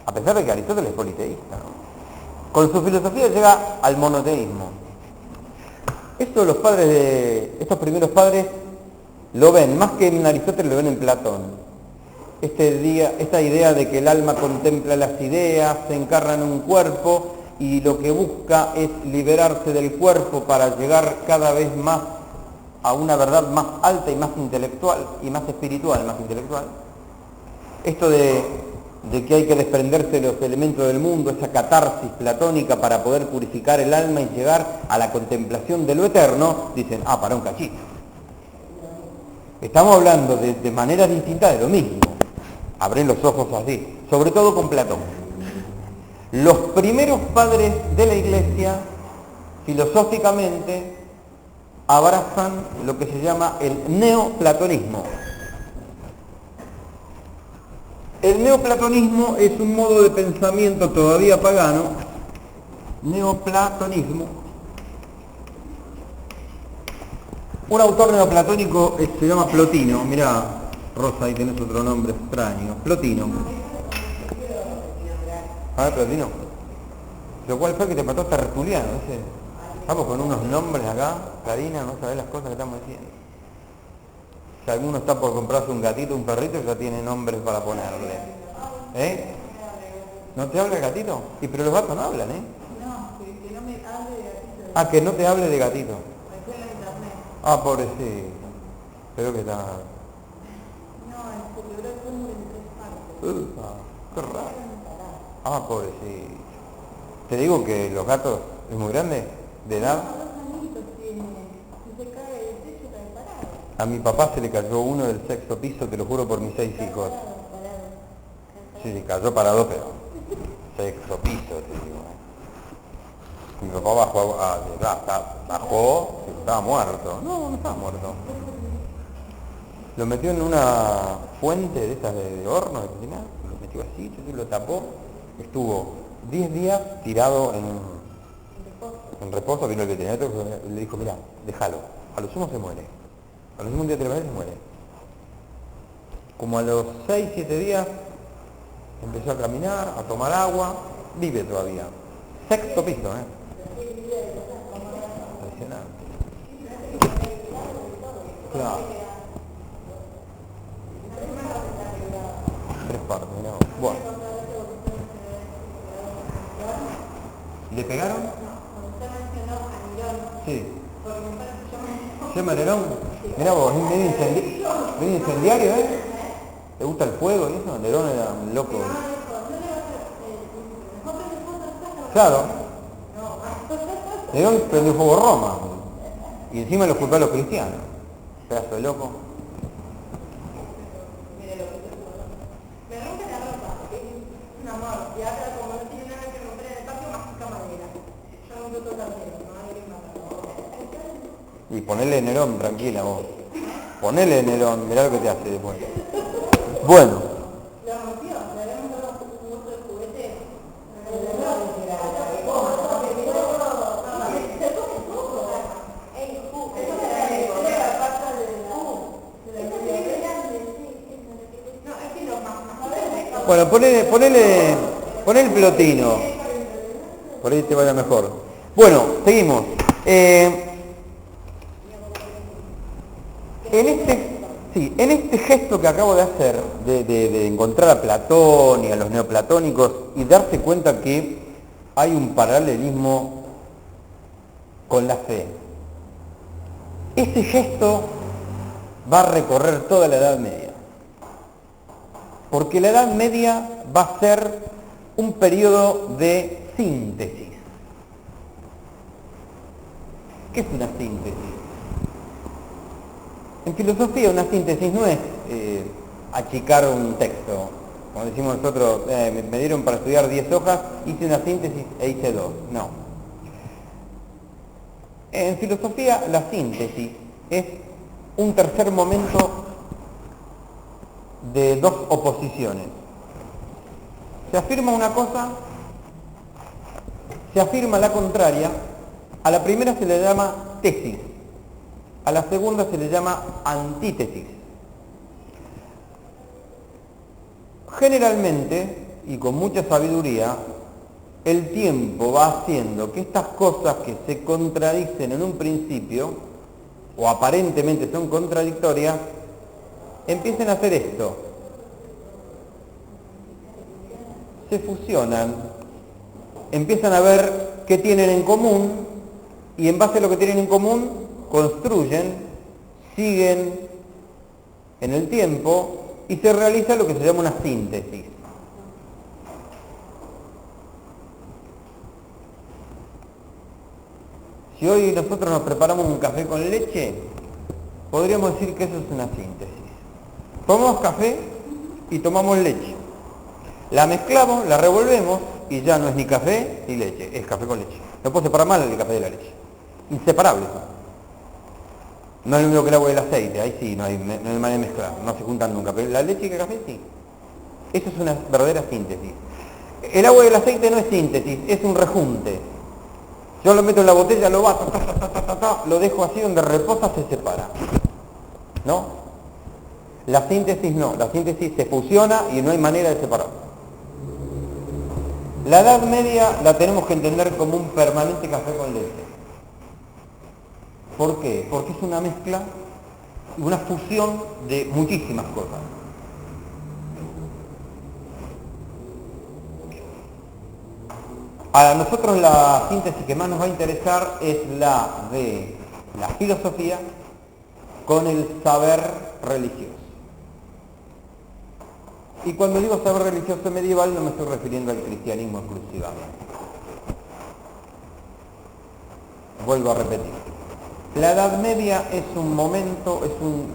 A pesar de que Aristóteles es politeísta, ¿no? Con su filosofía llega al monoteísmo. Esto estos primeros padres lo ven, más que en Aristóteles lo ven en Platón. Esta idea de que el alma contempla las ideas, se encarna en un cuerpo y lo que busca es liberarse del cuerpo para llegar cada vez más a una verdad más alta y más intelectual, y más espiritual, más intelectual. Esto de de que hay que desprenderse de los elementos del mundo, esa catarsis platónica para poder purificar el alma y llegar a la contemplación de lo eterno, dicen, para un cachito. Estamos hablando de maneras distintas de lo mismo. Abren los ojos así, sobre todo con Platón. Los primeros padres de la Iglesia, filosóficamente, abrazan lo que se llama el neoplatonismo. El neoplatonismo es un modo de pensamiento todavía pagano, neoplatonismo. Un autor neoplatónico se llama Plotino, mirá, Rosa, ahí tenés otro nombre extraño, Plotino. Plotino. Lo cual fue que te mató Tertuliano, ese. Estamos con unos nombres acá, Karina, no sabés las cosas que estamos diciendo. Si alguno está por comprarse un gatito, un perrito, ya tiene nombres para ponerle. ¿No te habla el gatito? Y pero los gatos no hablan, No, que no me hable de gatito. Que no te hable de gatito. Me fue en la internet. Pobrecito. Pero que está... No, se quebró el fémur en 3 partes. Qué raro. Pobrecito. Te digo que los gatos es muy grande, de edad. 2 añitos tiene. Si se cae del techo, cae parado. A mi papá se le cayó uno del 6º piso, te lo juro por mis 6 hijos. Sí, se cayó parado, pero 6º piso, te digo. Mi papá bajó, estaba muerto. No estaba muerto. Lo metió en una fuente de esas de horno, de cocinar, lo metió así, lo tapó, estuvo 10 días tirado en reposo, vino el veterinario y le dijo, mira, déjalo, a lo sumo se muere, a lo sumo un día te lo se muere. Como a los 6, 7 días empezó a caminar, a tomar agua, vive todavía. 6º piso, Impresionante. Claro. 3 partes, mirá vos. Bueno. ¿Le pegaron? Sí. ¿Se llama Nerón? Mirá vos, medio incendiario, ¿Te gusta el fuego y eso? Nerón era un loco. Claro. Nerón prendió fuego Roma. Y encima los culpó a los cristianos. Pedazo de loco. Y ponele Nerón, tranquila vos. Ponele Nerón, mirá lo que te hace después. Bueno. Bueno, ponele el Plotino. Por ahí te vaya mejor. Bueno, seguimos. En este gesto que acabo de hacer, de encontrar a Platón y a los neoplatónicos y darse cuenta que hay un paralelismo con la fe, ese gesto va a recorrer toda la Edad Media. Porque la Edad Media va a ser un periodo de síntesis. ¿Qué es una síntesis? En filosofía una síntesis no es achicar un texto. Como decimos nosotros, me dieron para estudiar 10 hojas, hice una síntesis e hice 2. No. En filosofía la síntesis es un tercer momento de 2 oposiciones. Se afirma una cosa, se afirma la contraria. A la primera se le llama tesis, a la segunda se le llama antítesis. Generalmente, y con mucha sabiduría, el tiempo va haciendo que estas cosas que se contradicen en un principio, o aparentemente son contradictorias, empiecen a hacer esto. Se fusionan, empiezan a ver qué tienen en común, y en base a lo que tienen en común, construyen, siguen en el tiempo, y se realiza lo que se llama una síntesis. Si hoy nosotros nos preparamos un café con leche, podríamos decir que eso es una síntesis. Tomamos café y tomamos leche. La mezclamos, la revolvemos y ya no es ni café ni leche, es café con leche. No puedo separar mal el café de la leche. Inseparables. No es lo mismo que el agua y el aceite, ahí sí, no hay manera de mezclar, no se juntan nunca, pero la leche y el café sí. Eso es una verdadera síntesis. El agua y el aceite no es síntesis, es un rejunte. Yo lo meto en la botella, lo bato, lo dejo así donde reposa, se separa. ¿No? La síntesis no, la síntesis se fusiona y no hay manera de separar. La Edad Media la tenemos que entender como un permanente café con leche. ¿Por qué? Porque es una mezcla, una fusión de muchísimas cosas. A nosotros la síntesis que más nos va a interesar es la de la filosofía con el saber religioso. Y cuando digo saber religioso medieval no me estoy refiriendo al cristianismo exclusivamente. Vuelvo a repetir. La Edad Media es un momento, es un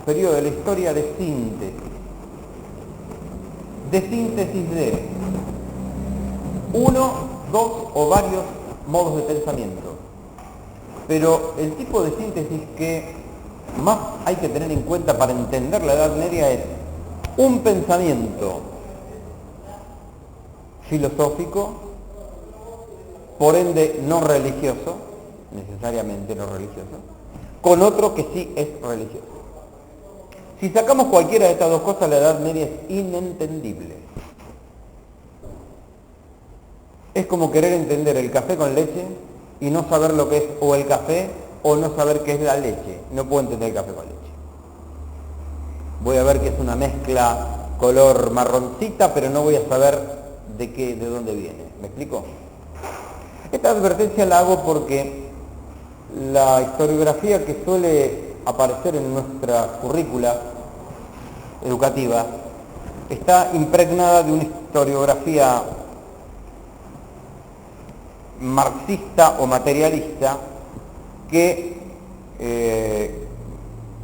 periodo de la historia de síntesis. De síntesis de uno, dos o varios modos de pensamiento. Pero el tipo de síntesis que más hay que tener en cuenta para entender la Edad Media es un pensamiento filosófico, por ende no religioso, necesariamente no religioso, con otro que sí es religioso. Si sacamos cualquiera de estas dos cosas, la Edad Media es inentendible. Es como querer entender el café con leche y no saber lo que es o el café o no saber qué es la leche. No puedo entender el café con leche. Voy a ver que es una mezcla color marroncita, pero no voy a saber de dónde viene. ¿Me explico? Esta advertencia la hago porque la historiografía que suele aparecer en nuestra currícula educativa está impregnada de una historiografía marxista o materialista que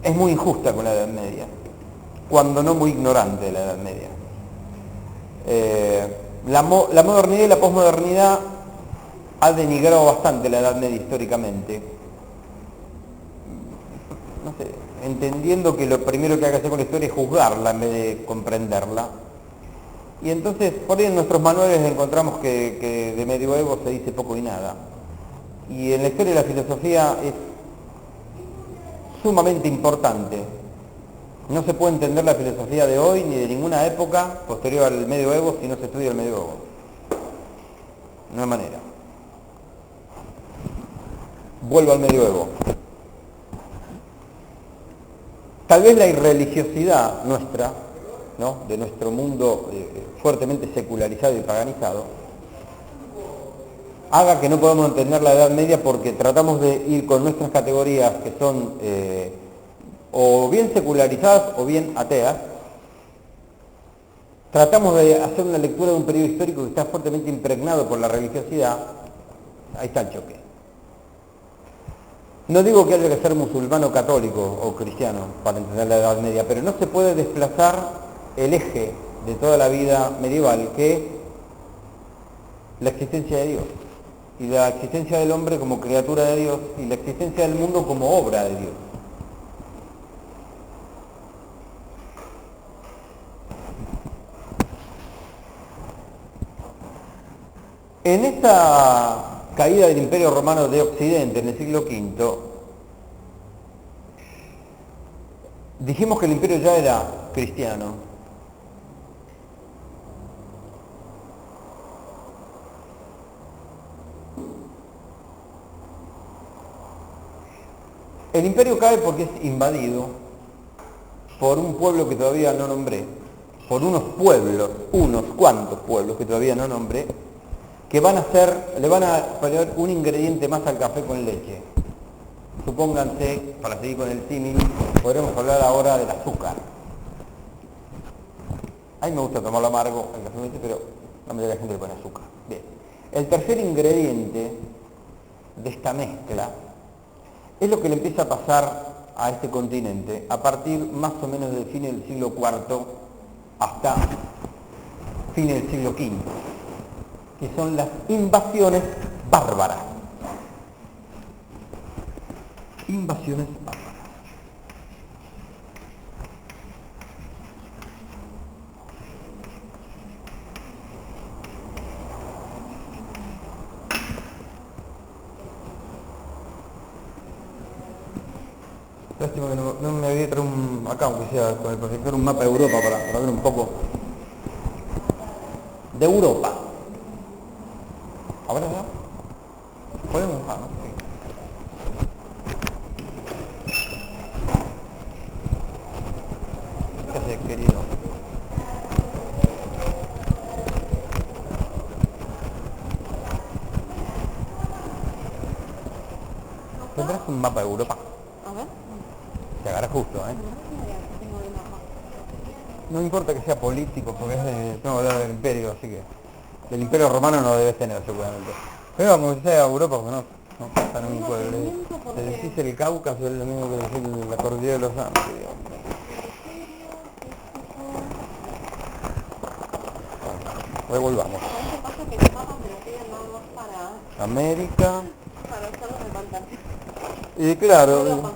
es muy injusta con la Edad Media, cuando no muy ignorante de la Edad Media. La modernidad y la posmodernidad ha denigrado bastante la Edad Media históricamente, no sé, entendiendo que lo primero que hay que hacer con la historia es juzgarla en vez de comprenderla. Y entonces, por ahí en nuestros manuales encontramos que de medioevo se dice poco y nada. Y en la historia de la filosofía es sumamente importante. No se puede entender la filosofía de hoy ni de ninguna época posterior al medioevo si no se estudia el medioevo. No hay manera. Vuelvo al medioevo. Tal vez la irreligiosidad nuestra, ¿no?, de nuestro mundo fuertemente secularizado y paganizado, haga que no podamos entender la Edad Media porque tratamos de ir con nuestras categorías que son o bien secularizadas o bien ateas. Tratamos de hacer una lectura de un periodo histórico que está fuertemente impregnado por la religiosidad. Ahí está el choque. No digo que haya que ser musulmán o católico o cristiano para entender la Edad Media, pero no se puede desplazar el eje de toda la vida medieval, que es la existencia de Dios, y la existencia del hombre como criatura de Dios, y la existencia del mundo como obra de Dios. En esta caída del Imperio Romano de Occidente en el siglo V, dijimos que el imperio ya era cristiano. El imperio cae porque es invadido por un pueblo que todavía no nombré, por unos pueblos, unos cuantos pueblos que todavía no nombré, que le van a poner un ingrediente más al café con leche. Supónganse, para seguir con el símil, podremos hablar ahora del azúcar. A mí me gusta tomarlo amargo, el café con leche, pero la mayoría de la gente le pone azúcar. Bien. El tercer ingrediente de esta mezcla es lo que le empieza a pasar a este continente a partir más o menos del fin del siglo IV hasta fines del siglo V, que son las invasiones bárbaras. Invasiones bárbaras. Lástima que no me había traído acá, aunque sea con el proyector, un mapa de Europa para ver un poco de Europa. ¿Ahora ya? ¿Podemos? Ah, no, sí. ¿Qué haces, querido? ¿Tendrás un mapa de Europa? A ver. Te agarra justo, ¿eh? Tengo el mapa. No importa que sea político, porque tengo que hablar del imperio, así que... Del imperio romano no debes tener, seguramente. Pero vamos que sea Europa, porque no pasa en un pueblo. Te decís el Cáucaso, es lo mismo que decir la cordillera de los Andes, digamos. Revolvamos. ¿Sabes qué pasa? Que el mapa me lo piden nada más América. para usarlo en pantalla. Y claro. Europa.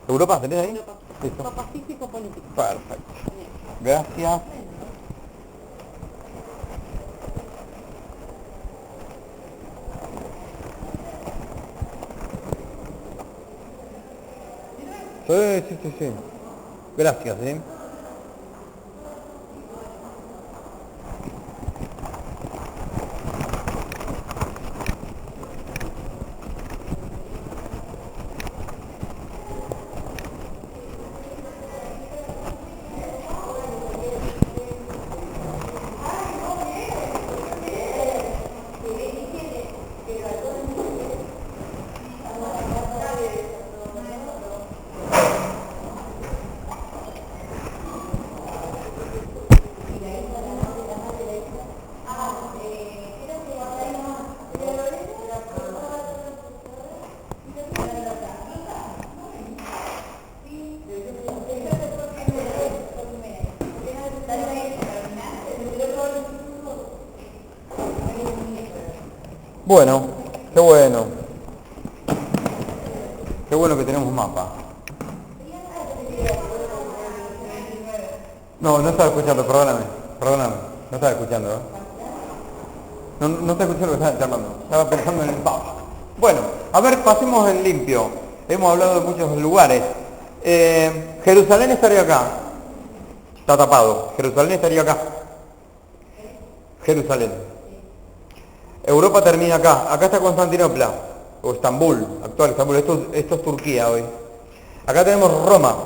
¿Europa tenés ahí? Europa. Listo. Mapa físico político. Perfecto. Bien. Gracias. Sí. Gracias, ¿eh? Bueno, qué bueno. Qué bueno que tenemos mapa. No estaba escuchando, perdóname. No estaba escuchando, ¿eh? No estaba escuchando lo que estaban charlando. Estaba pensando en el mapa. Bueno, a ver, pasemos en limpio. Hemos hablado de muchos lugares. Jerusalén estaría acá. Está tapado. Jerusalén estaría acá. Jerusalén. Europa termina acá. Acá está Constantinopla. O Estambul. Actual Estambul. Esto es Turquía hoy. Acá tenemos Roma.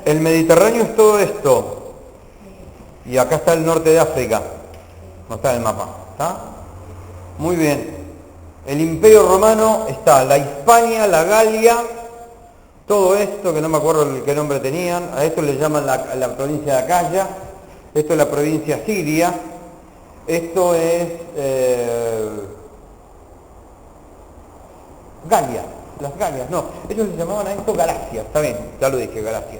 El Mediterráneo es todo esto. Y acá está el norte de África. No está en el mapa. ¿Está? Muy bien. El Imperio Romano está la Hispania, la Galia, todo esto, que no me acuerdo qué nombre tenían. A esto le llaman la provincia de Acaya. Esto es la provincia siria. Esto es Galia. Las Galias, no. Ellos le llamaban a esto Galacia. Está bien, ya lo dije, Galacia.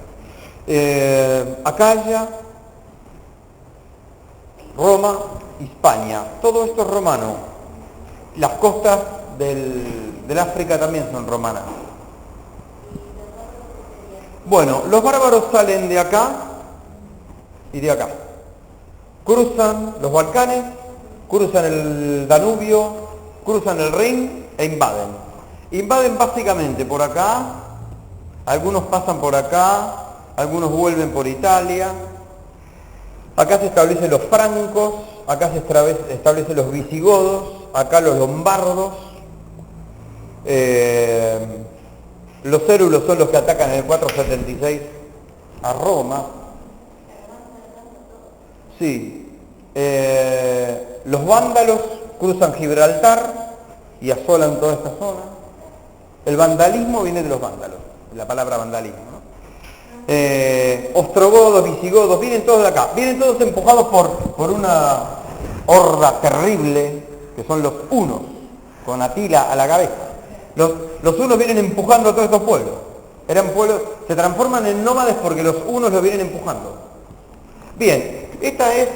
Acaya, Roma, Hispania. Todo esto es romano. Las costas del África también son romanas. Bueno, los bárbaros salen de acá y de acá. Cruzan los Balcanes, cruzan el Danubio, cruzan el Rin e invaden. Invaden básicamente por acá, algunos pasan por acá, algunos vuelven por Italia. Acá se establecen los francos, acá se establecen los visigodos, acá los lombardos. Los érulos son los que atacan en el 476 a Roma. Sí. Los vándalos cruzan Gibraltar y asolan toda esta zona. El vandalismo viene de los vándalos, la palabra vandalismo, ¿no? Ostrogodos, visigodos, vienen todos de acá, vienen todos empujados por una horda terrible, que son los hunos, con Atila a la cabeza. Los hunos vienen empujando a todos estos pueblos. Eran pueblos, se transforman en nómades porque los hunos los vienen empujando. Bien, esta es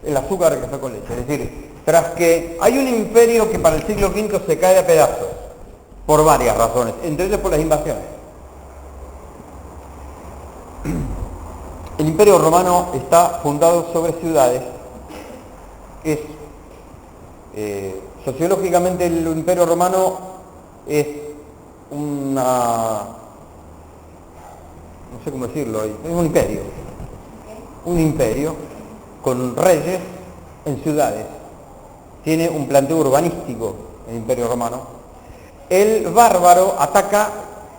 el azúcar de café con leche. Es decir, tras que hay un imperio que para el siglo V se cae a pedazos, por varias razones, entre ellas por las invasiones. El imperio romano está fundado sobre ciudades. Sociológicamente el imperio romano es no sé cómo decirlo, es un imperio con reyes en ciudades. Tiene un planteo urbanístico el imperio romano. El bárbaro ataca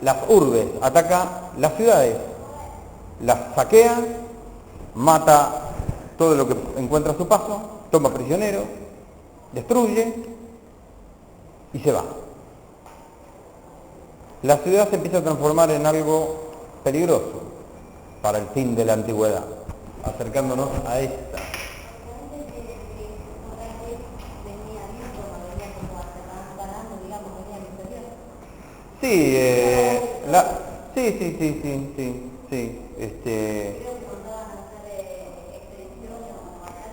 las urbes, ataca las ciudades, las saquea, mata todo lo que encuentra a su paso, toma prisioneros, destruye y se va. La ciudad se empieza a transformar en algo peligroso para el fin de la antigüedad, acercándonos a esta. Sí,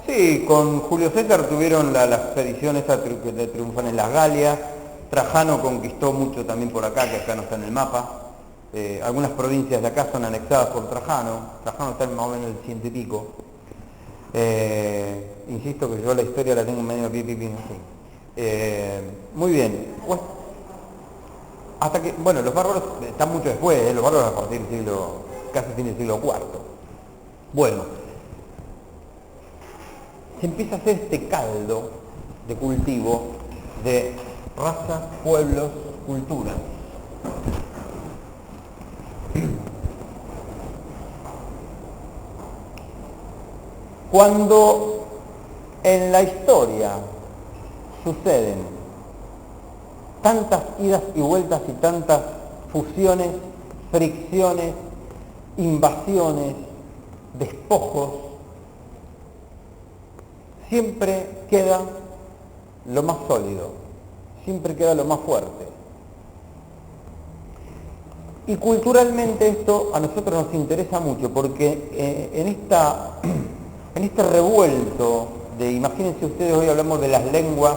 sí, con Julio César tuvieron la expedición esa que triunfan en las Galias. Trajano conquistó mucho también por acá, que acá no está en el mapa. Algunas provincias de acá son anexadas por Trajano. Trajano está en más o menos el 100 y pico. Insisto que yo la historia la tengo medio pipi, así. Muy bien. Hasta que, bueno, los bárbaros están mucho después, los bárbaros a partir del casi fin del siglo IV. Bueno, se empieza a hacer este caldo de cultivo de razas, pueblos, culturas. Cuando en la historia suceden tantas idas y vueltas y tantas fusiones, fricciones, invasiones, despojos, siempre queda lo más sólido, siempre queda lo más fuerte. Y culturalmente esto a nosotros nos interesa mucho porque en este revuelto de, imagínense ustedes, hoy hablamos de las lenguas,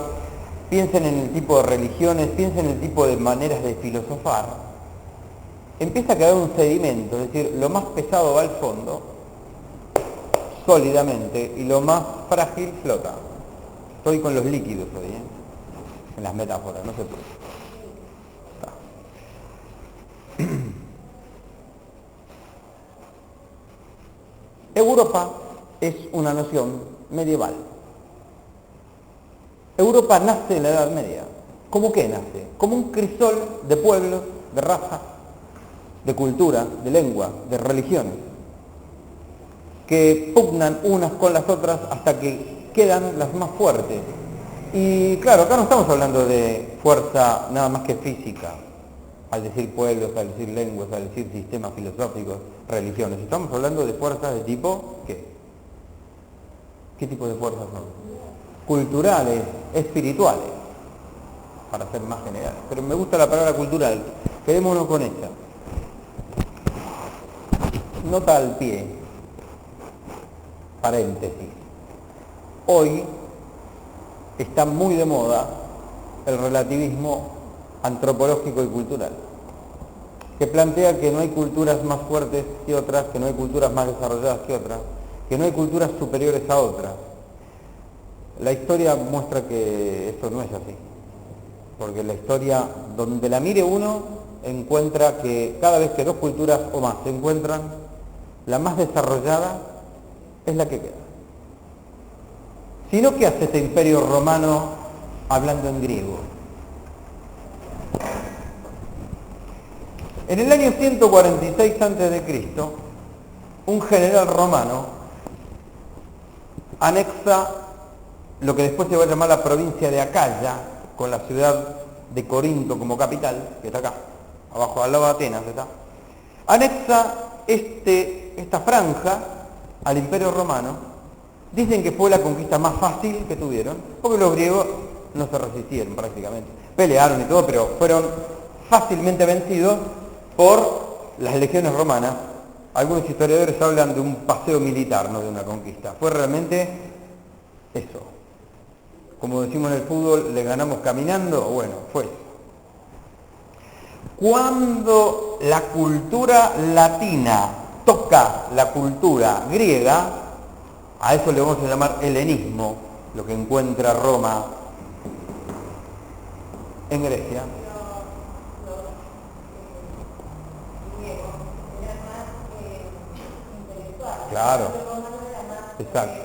piensen en el tipo de religiones, piensen en el tipo de maneras de filosofar, empieza a quedar un sedimento, es decir, lo más pesado va al fondo, sólidamente, y lo más frágil flota. Estoy con los líquidos hoy, en las metáforas, no sé por qué. Europa es una nación medieval. Europa nace en la Edad Media. ¿Cómo qué nace? Como un crisol de pueblos, de razas, de cultura, de lengua, de religiones, que pugnan unas con las otras hasta que quedan las más fuertes. Y claro, acá no estamos hablando de fuerza nada más que física, al decir pueblos, al decir lenguas, al decir sistemas filosóficos, religiones. Estamos hablando de fuerzas de tipo, ¿qué? ¿Qué tipo de fuerzas son? Culturales, espirituales, para ser más general. Pero me gusta la palabra cultural, quedémonos con ella. Nota al pie, paréntesis. Hoy está muy de moda el relativismo antropológico y cultural, que plantea que no hay culturas más fuertes que otras, que no hay culturas más desarrolladas que otras, que no hay culturas superiores a otras. La historia muestra que esto no es así, porque la historia, donde la mire uno, encuentra que cada vez que dos culturas o más se encuentran, la más desarrollada es la que queda. Si no, ¿qué hace este imperio romano hablando en griego? En el año 146 a.C., un general romano anexa lo que después se va a llamar la provincia de Acaya, con la ciudad de Corinto como capital, que está acá, abajo, al lado de Atenas, está. anexa esta franja al Imperio Romano. Dicen que fue la conquista más fácil que tuvieron, porque los griegos no se resistieron prácticamente. Pelearon y todo, pero fueron fácilmente vencidos por las legiones romanas. Algunos historiadores hablan de un paseo militar, no de una conquista. Fue realmente eso. Como decimos en el fútbol, le ganamos caminando, bueno, fue eso. Cuando la cultura latina toca la cultura griega, a eso le vamos a llamar helenismo, lo que encuentra Roma en Grecia. Claro, exacto.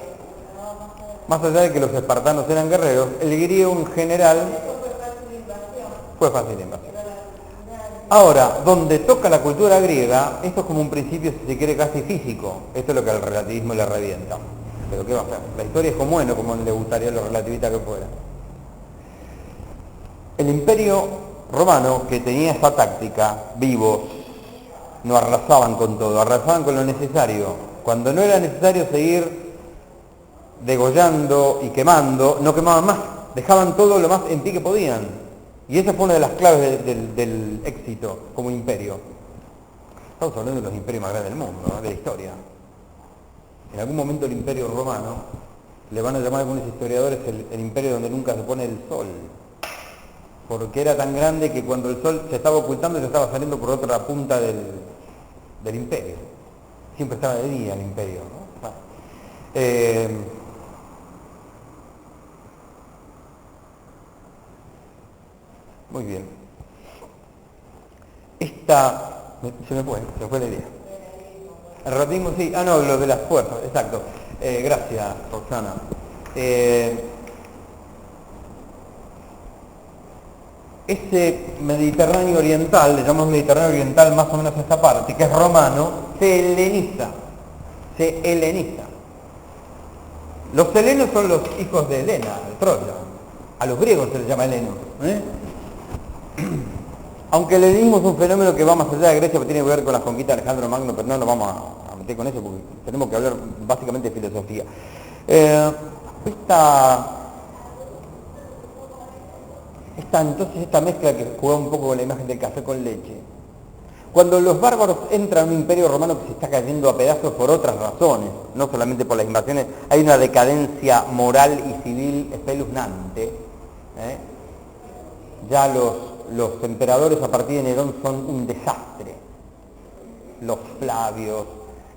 Más allá de que los espartanos eran guerreros, el griego en general fue fácil de invasión. Ahora, donde toca la cultura griega, esto es como un principio, si se quiere, casi físico. Esto es lo que al relativismo le revienta. Pero ¿qué va a hacer? La historia es como bueno, como le gustaría a los relativistas que fuera. El Imperio Romano, que tenía esa táctica, vivos, no arrasaban con todo, arrasaban con lo necesario. Cuando no era necesario seguir degollando y quemando, no quemaban más, dejaban todo lo más en pie que podían. Y esa fue una de las claves del éxito como imperio. Estamos hablando de los imperios más grandes del mundo, ¿no? De la historia. En algún momento el Imperio Romano, le van a llamar a algunos historiadores el imperio donde nunca se pone el sol. Porque era tan grande que cuando el sol se estaba ocultando, se estaba saliendo por otra punta del imperio. Siempre estaba de día el imperio, ¿no? Muy bien. Se me fue la idea. El relativismo, sí. No, lo de las fuerzas, exacto. Gracias, Roxana. Ese Mediterráneo oriental, le llamamos Mediterráneo oriental más o menos a esta parte, que es romano, se heleniza. Los helenos son los hijos de Helena, de Troya. A los griegos se les llama helenos. Aunque el helenismo es un fenómeno que va más allá de Grecia, porque tiene que ver con las conquistas de Alejandro Magno, pero no nos vamos a meter con eso porque tenemos que hablar básicamente de filosofía. Entonces esta mezcla que juega un poco con la imagen del café con leche. Cuando los bárbaros entran a un imperio romano que se está cayendo a pedazos por otras razones, no solamente por las invasiones, hay una decadencia moral y civil espeluznante. Ya los emperadores a partir de Nerón son un desastre. Los Flavios,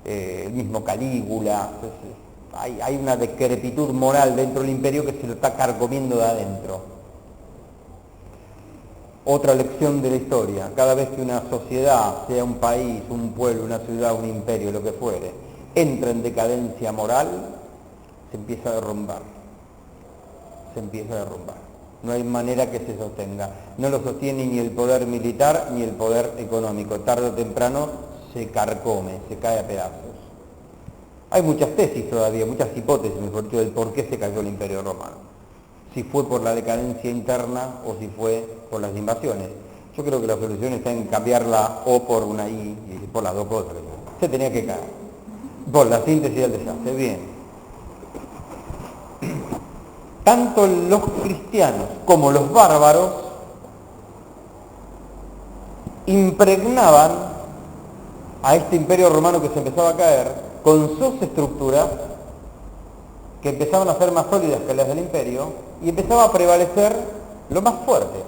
el mismo Calígula. Hay una decrepitud moral dentro del imperio que se lo está carcomiendo de adentro. Otra lección de la historia: cada vez que una sociedad, sea un país, un pueblo, una ciudad, un imperio, lo que fuere, entra en decadencia moral, se empieza a derrumbar. No hay manera que se sostenga. No lo sostiene ni el poder militar ni el poder económico. Tarde o temprano se carcome, se cae a pedazos. Hay muchas tesis todavía, muchas hipótesis, mejor dicho, del por qué se cayó el Imperio Romano. Si fue por la decadencia interna o si fue por las invasiones. Yo creo que la solución está en cambiarla o por una I, y por las dos cosas. Se tenía que caer. Por la síntesis del desastre. Bien. Tanto los cristianos como los bárbaros impregnaban a este imperio romano que se empezaba a caer con sus estructuras, que empezaban a ser más sólidas que las del imperio, y empezaba a prevalecer lo más fuerte.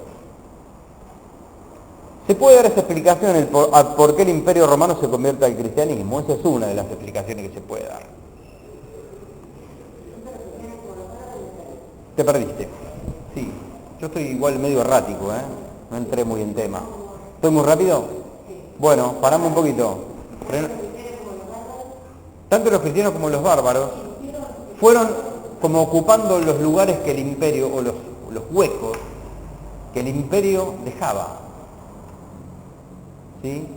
Se puede dar esa explicación por qué el imperio romano se convierte al cristianismo. Esa es una de las explicaciones que se puede dar. Te perdiste. Sí, yo estoy igual medio errático, no entré muy en tema. ¿Estoy muy rápido? Bueno, paramos un poquito. Tanto los cristianos como los bárbaros fueron como ocupando los lugares que el imperio, o los huecos que el imperio dejaba. ¿Sí?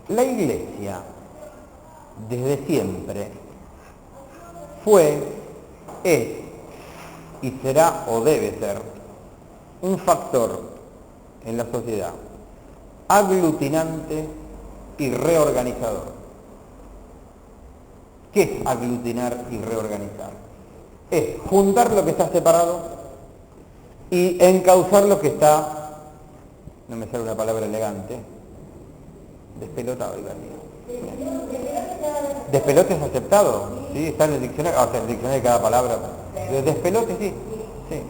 La Iglesia desde siempre fue, es y será o debe ser un factor en la sociedad aglutinante y reorganizador. ¿Qué es aglutinar y reorganizar? Es juntar lo que está separado y encauzar lo que está, no me sale una palabra elegante, despelotado, iba a decir. ¿Despelote es aceptado? Sí, está en el diccionario, o sea, en el diccionario cada palabra. Despelote, sí, sí.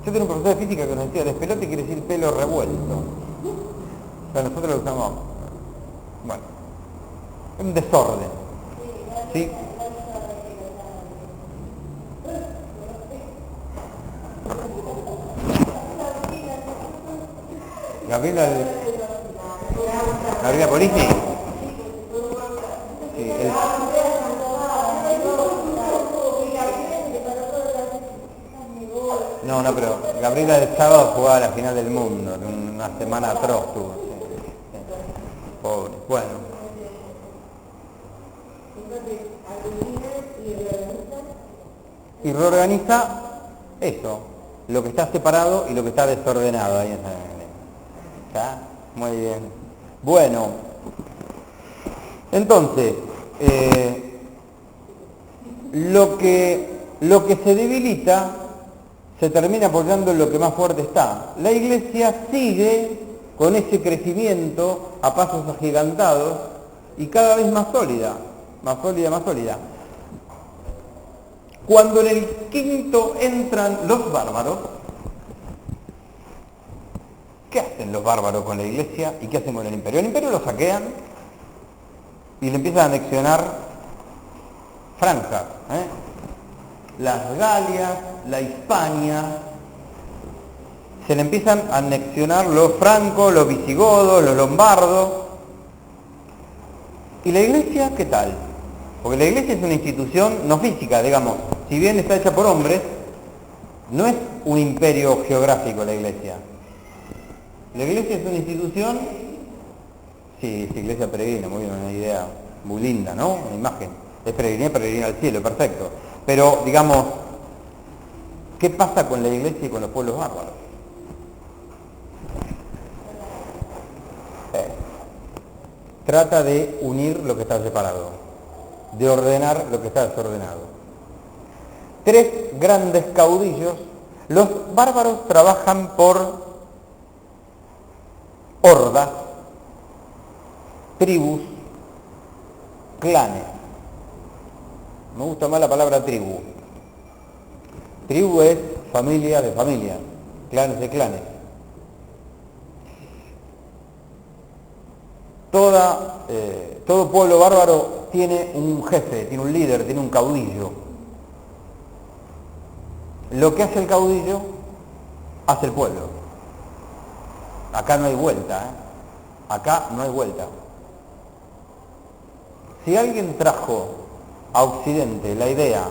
Yo tengo un profesor de física que nos decía, despelote quiere decir pelo revuelto. O sea, nosotros lo usamos, bueno, un desorden, ¿sí? Gabriela Polisi. Sí, No, pero Gabriela el sábado jugaba la final del mundo, una semana atroz tuvo. Sí, sí. Pobre, bueno. Y reorganiza eso, lo que está separado y lo que está desordenado. Ahí está, muy bien. Bueno, entonces, lo que se debilita se termina apoyando en lo que más fuerte está. La Iglesia sigue con ese crecimiento a pasos agigantados y cada vez más sólida, más sólida, más sólida. Cuando en el quinto entran los bárbaros, ¿qué hacen los bárbaros con la Iglesia y qué hacen con el imperio? El imperio lo saquean y le empiezan a anexionar franjas, las Galias, la Hispania, se le empiezan a anexionar los francos, los visigodos, los lombardos. ¿Y la Iglesia qué tal? Porque la Iglesia es una institución no física, digamos, si bien está hecha por hombres, no es un imperio geográfico la Iglesia. La Iglesia es una institución, sí, es Iglesia peregrina, muy bien, una idea muy linda, ¿no? Una imagen, es peregrina al cielo, perfecto. Pero, digamos, ¿qué pasa con la Iglesia y con los pueblos bárbaros? Trata de unir lo que está separado, de ordenar lo que está desordenado. Tres grandes caudillos. Los bárbaros trabajan por hordas, tribus, clanes. Me gusta más la palabra tribu. Tribu es familia de familias, clanes de clanes. Todo pueblo bárbaro tiene un jefe, tiene un líder, tiene un caudillo. Lo que hace el caudillo, hace el pueblo. Acá no hay vuelta, Acá no hay vuelta. Si alguien trajo a Occidente la idea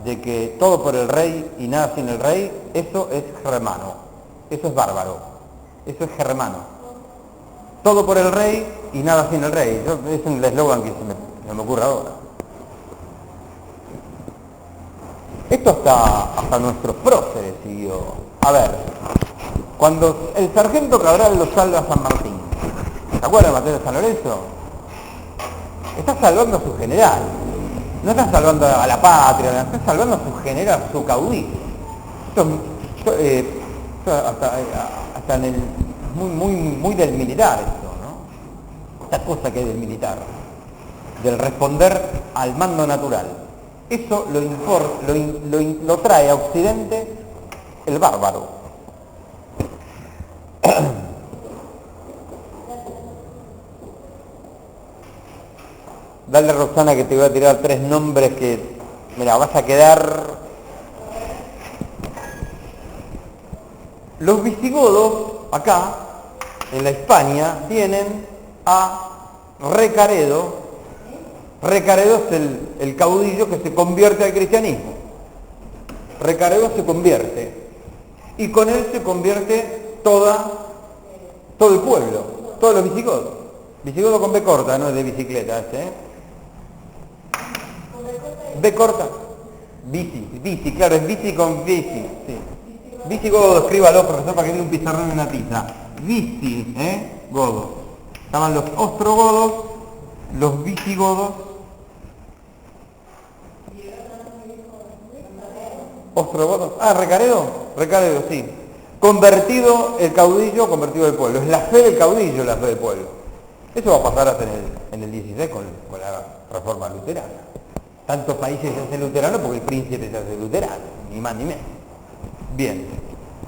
de que todo por el rey y nada sin el rey, eso es germano, eso es bárbaro, eso es germano. Todo por el rey y nada sin el rey. Es un eslogan que se me ocurre ahora. Esto hasta nuestros próceres siguió. A ver, cuando el sargento Cabral lo salva a San Martín, ¿se acuerdan de Mateo de San Lorenzo? Está salvando a su general. No está salvando a la patria, está salvando a su general, a su caudillo. Esto hasta en el... muy del militar esto, ¿no? Esta cosa que hay del militar, del responder al mando natural. Eso lo trae a Occidente el bárbaro. Dale, Roxana, que te voy a tirar tres nombres que, mira, vas a quedar... Los visigodos, acá, en la Hispania, tienen a Recaredo. Recaredo es el caudillo que se convierte al cristianismo. Recaredo se convierte. Y con él se convierte todo el pueblo, todos los visigodos. Visigodo con B corta, no es de bicicleta, B corta. Bici, claro, es bici con bici, sí. Visigodo, escríbalo, profesor, para que dé un pizarrón en una tiza. Visigodo. Estaban los ostrogodos, los visigodos. Ostrogodos. Ah, Recaredo, sí. Convertido el caudillo, convertido el pueblo. Es la fe del caudillo, la fe del pueblo. Eso va a pasar hasta en el 16 con la reforma luterana. Tantos países se hacen luteranos porque el príncipe se hace luterano, ni más ni menos. Bien,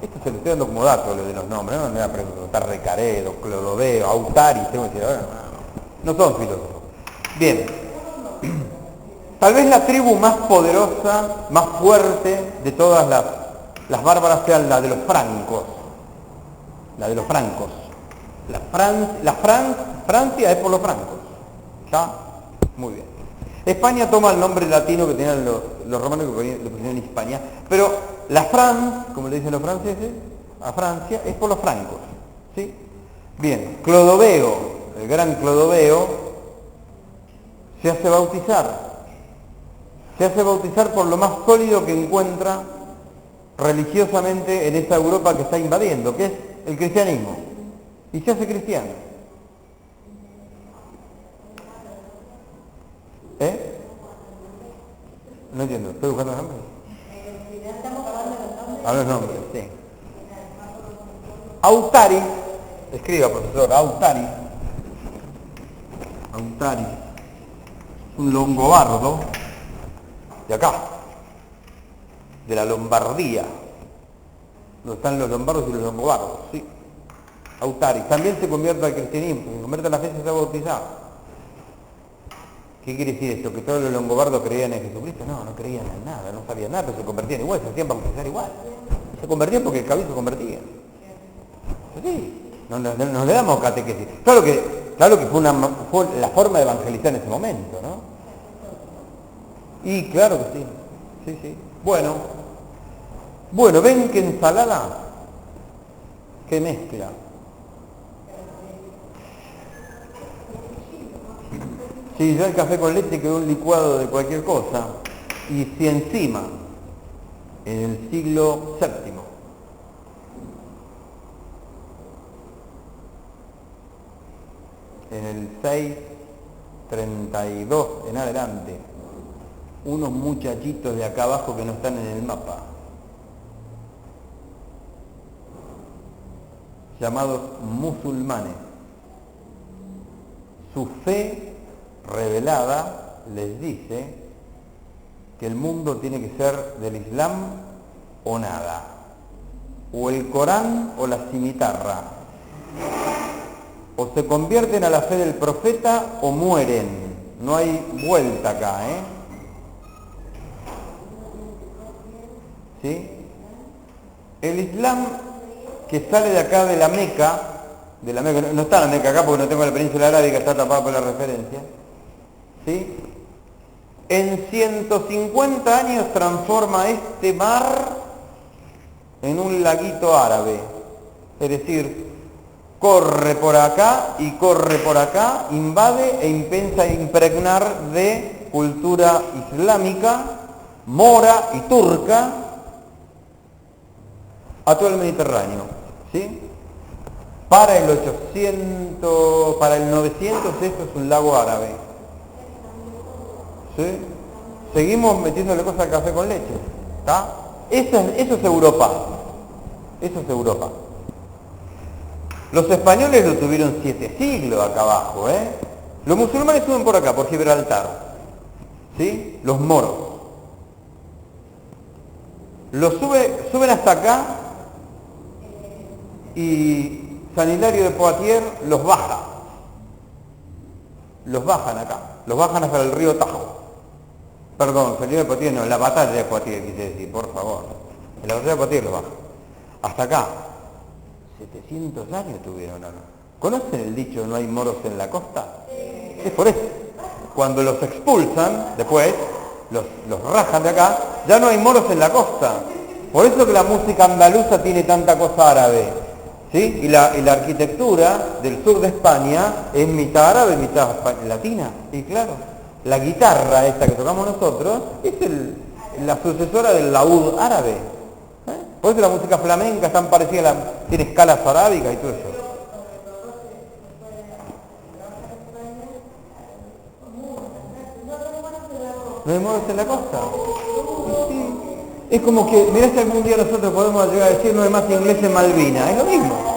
esto se lo estoy dando como dato, lo de los nombres, no me voy a preguntar Recaredo, Clodoveo, Autaris, tengo que decir, ahora no son filósofos. Bien, tal vez la tribu más poderosa, más fuerte de todas las bárbaras sea la de los francos. La de los francos. Francia es por los francos. ¿Está? Muy bien. España toma el nombre latino que tenían los romanos que lo pusieron en Hispania, pero la France, como le dicen los franceses, a Francia, es por los francos. ¿Sí? Bien, Clodoveo, el gran Clodoveo, se hace bautizar. Se hace bautizar por lo más sólido que encuentra religiosamente en esa Europa que está invadiendo, que es el cristianismo. Y se hace cristiano. No entiendo, ¿estoy buscando nombres? A los nombres, sí. Autaris, escriba profesor, Autaris, un longobardo de acá, de la Lombardía, donde están los lombardos y los longobardos, sí. Autaris, también se convierte al cristianismo, se convierte a la fe y se ha bautizado. ¿Qué quiere decir esto? ¿Que todos los longobardos creían en Jesucristo? No, no creían en nada, no sabían nada, pero se convertían igual, se hacían bautizar igual. Se convertían porque el cabildo se convertía. Sí, no le damos catequesis. Claro que fue la forma de evangelizar en ese momento, ¿no? Y claro que sí, sí. Bueno, ven qué ensalada, qué mezcla. Si ya el café con leche quedó un licuado de cualquier cosa, y si encima, en el siglo VII, en el 632 en adelante, unos muchachitos de acá abajo que no están en el mapa, llamados musulmanes, su fe revelada les dice que el mundo tiene que ser del Islam o nada, o el Corán o la cimitarra, o se convierten a la fe del profeta o mueren, no hay vuelta acá, ¿sí? El Islam que sale de acá de la Meca, no está la Meca acá porque no tengo la península arábiga, está tapada por la referencia, ¿sí? En 150 años transforma este mar en un laguito árabe, es decir, corre por acá y corre por acá, invade e empieza a impregnar de cultura islámica, mora y turca a todo el Mediterráneo, ¿sí? Para el 900 esto es un lago árabe. ¿Sí? Seguimos metiéndole cosas al café con leche. ¿Está? Eso es Europa. Eso es Europa. Los españoles lo tuvieron 7 siglos acá abajo, Los musulmanes suben por acá, por Gibraltar. ¿Sí? Los moros. Suben hasta acá y San Hilario de Poitiers los baja. Los bajan acá. Los bajan hasta el río Tajo. Perdón, San Hilario de Poitiers no, la batalla de Poitiers quise decir, por favor. En la batalla de Poitiers los baja. Hasta acá. 700 años tuvieron, ¿no? ¿Conocen el dicho no hay moros en la costa? Es por eso. Cuando los expulsan, después, los rajan de acá, ya no hay moros en la costa. Por eso que la música andaluza tiene tanta cosa árabe, ¿sí? Y la arquitectura del sur de España es mitad árabe, mitad latina. Y claro, La guitarra esta que tocamos nosotros es la sucesora del laúd árabe. Por eso la música flamenca es tan parecida, tiene escalas arábicas y todo eso. ¿No hay moros en la costa? Sí. Es como que, mirá si algún día nosotros podemos llegar a decir no hay más inglés en Malvinas, es lo mismo.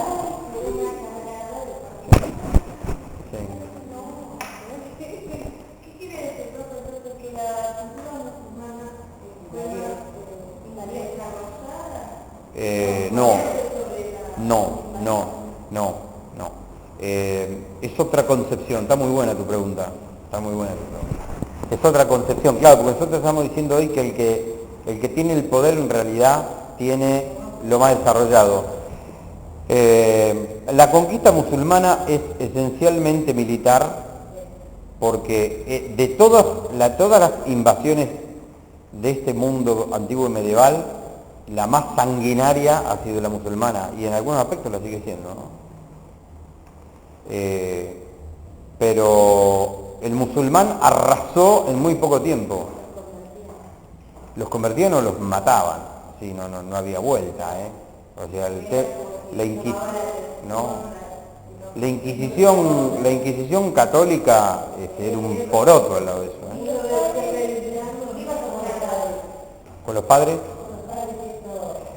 No. Es otra concepción, está muy buena tu pregunta, Es otra concepción, claro, porque nosotros estamos diciendo hoy que el que tiene el poder en realidad tiene lo más desarrollado. La conquista musulmana es esencialmente militar porque de todas las invasiones de este mundo antiguo y medieval, la más sanguinaria ha sido la musulmana y en algunos aspectos la sigue siendo, ¿no? Pero el musulmán arrasó en muy poco tiempo. Los convertían o los mataban, sí, no había vuelta, O sea, la Inquisición católica era un poroto al lado de eso, ¿Con los padres?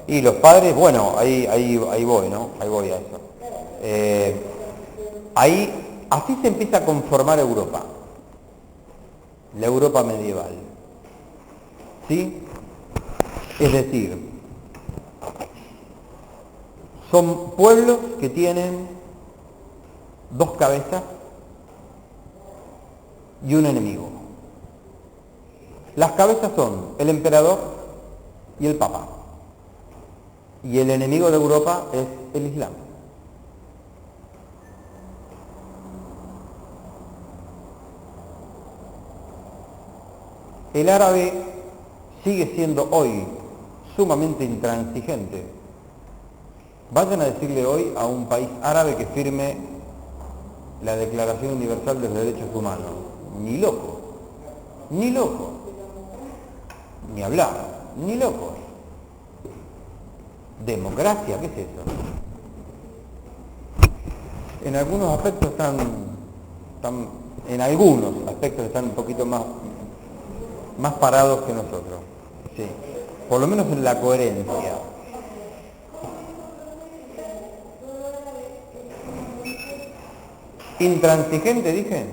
Y los padres, bueno, ahí voy, ¿no? Ahí voy a eso. Así se empieza a conformar Europa, la Europa medieval. ¿Sí? Es decir, son pueblos que tienen dos cabezas y un enemigo. Las cabezas son el emperador y el papa. Y el enemigo de Europa es el Islam. El árabe sigue siendo hoy sumamente intransigente. Vayan a decirle hoy a un país árabe que firme la Declaración Universal de los Derechos Humanos. Ni loco, ni hablar, ni loco. ¿Democracia? ¿Qué es eso? En algunos aspectos están un poquito más parados que nosotros, sí, por lo menos en la coherencia. ¿Intransigente dije?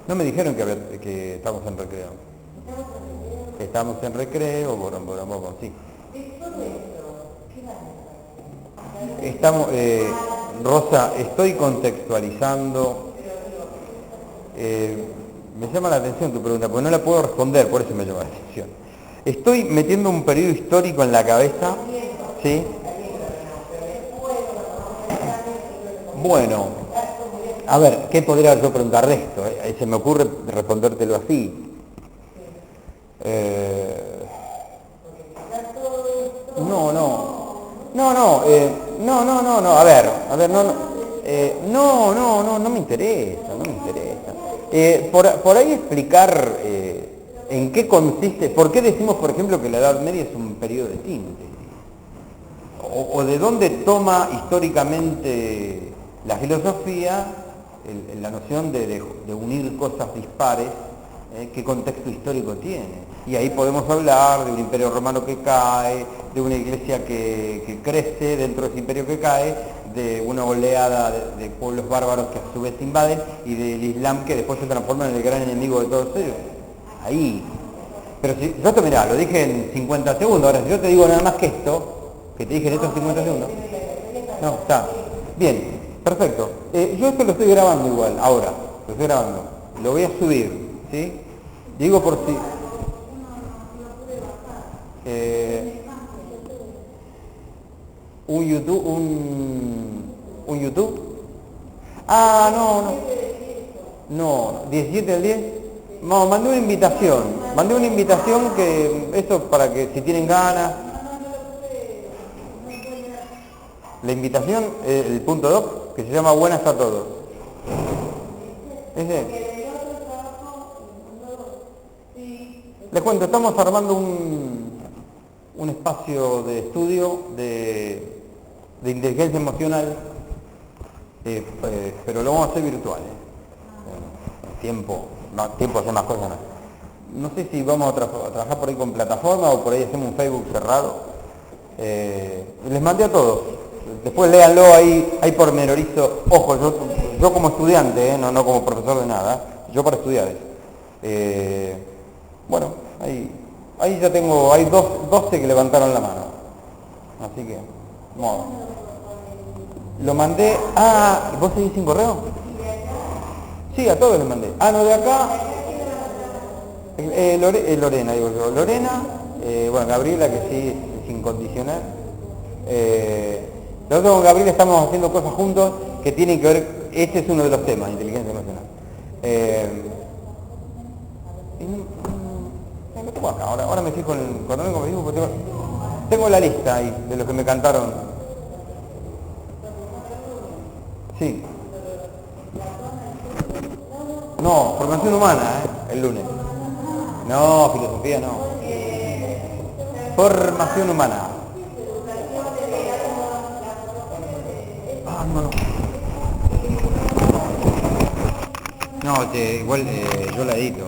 No me dijeron que estamos en recreo. Estamos en recreo, sí. Estamos, Rosa, estoy contextualizando. Me llama la atención tu pregunta, porque no la puedo responder, por eso me llama la atención. Estoy metiendo un periodo histórico en la cabeza, ¿sí? Bueno, a ver, ¿qué podría yo preguntar de esto? Se me ocurre respondértelo así. No me interesa. Por ahí explicar en qué consiste, por qué decimos, por ejemplo, que la Edad Media es un periodo de tinte, o de dónde toma históricamente la filosofía la noción de unir cosas dispares, qué contexto histórico tiene. Y ahí podemos hablar de un imperio romano que cae, de una iglesia que crece dentro de ese imperio que cae, de una oleada de pueblos bárbaros que a su vez invaden, y del Islam que después se transforma en el gran enemigo de todos ellos. Ahí. Pero si yo te mirá, lo dije en 50 segundos, ahora si yo te digo nada más que esto, que te dije en estos 50 segundos, no, está. Bien, perfecto. Yo esto lo estoy grabando igual, ahora, lo estoy grabando. Lo voy a subir, ¿sí? Digo por si... ¿Un YouTube? Ah, no, 17 del 10. No, mandé una invitación que, esto para que si tienen ganas. La invitación, el punto doc, que se llama Buenas a todos. ¿Ese? Les cuento, estamos armando un espacio de estudio de inteligencia emocional, pero lo vamos a hacer virtual. Tiempo hacer más cosas. No sé si vamos a trabajar por ahí con plataforma o por ahí hacemos un Facebook cerrado. Les mandé a todos. Después léanlo, ahí pormenorizo. Ojo, yo como estudiante, no como profesor de nada, yo para estudiar. Bueno, ahí ya tengo, hay 12 que levantaron la mano. Así que, modo. Lo mandé, ¿vos seguís sin correo? Sí, a todos les mandé. No, de acá, Lorena, digo yo. Lorena, bueno, Gabriela, que sí, es incondicional. Nosotros con Gabriela estamos haciendo cosas juntos que tienen que ver, este es uno de los temas, inteligencia emocional. Lo tengo acá, ahora me fijo cuando vengo me fijo porque tengo la lista ahí de los que me cantaron. Sí. No, formación humana, el lunes. No, filosofía no. Formación humana. No. No, igual yo la edito,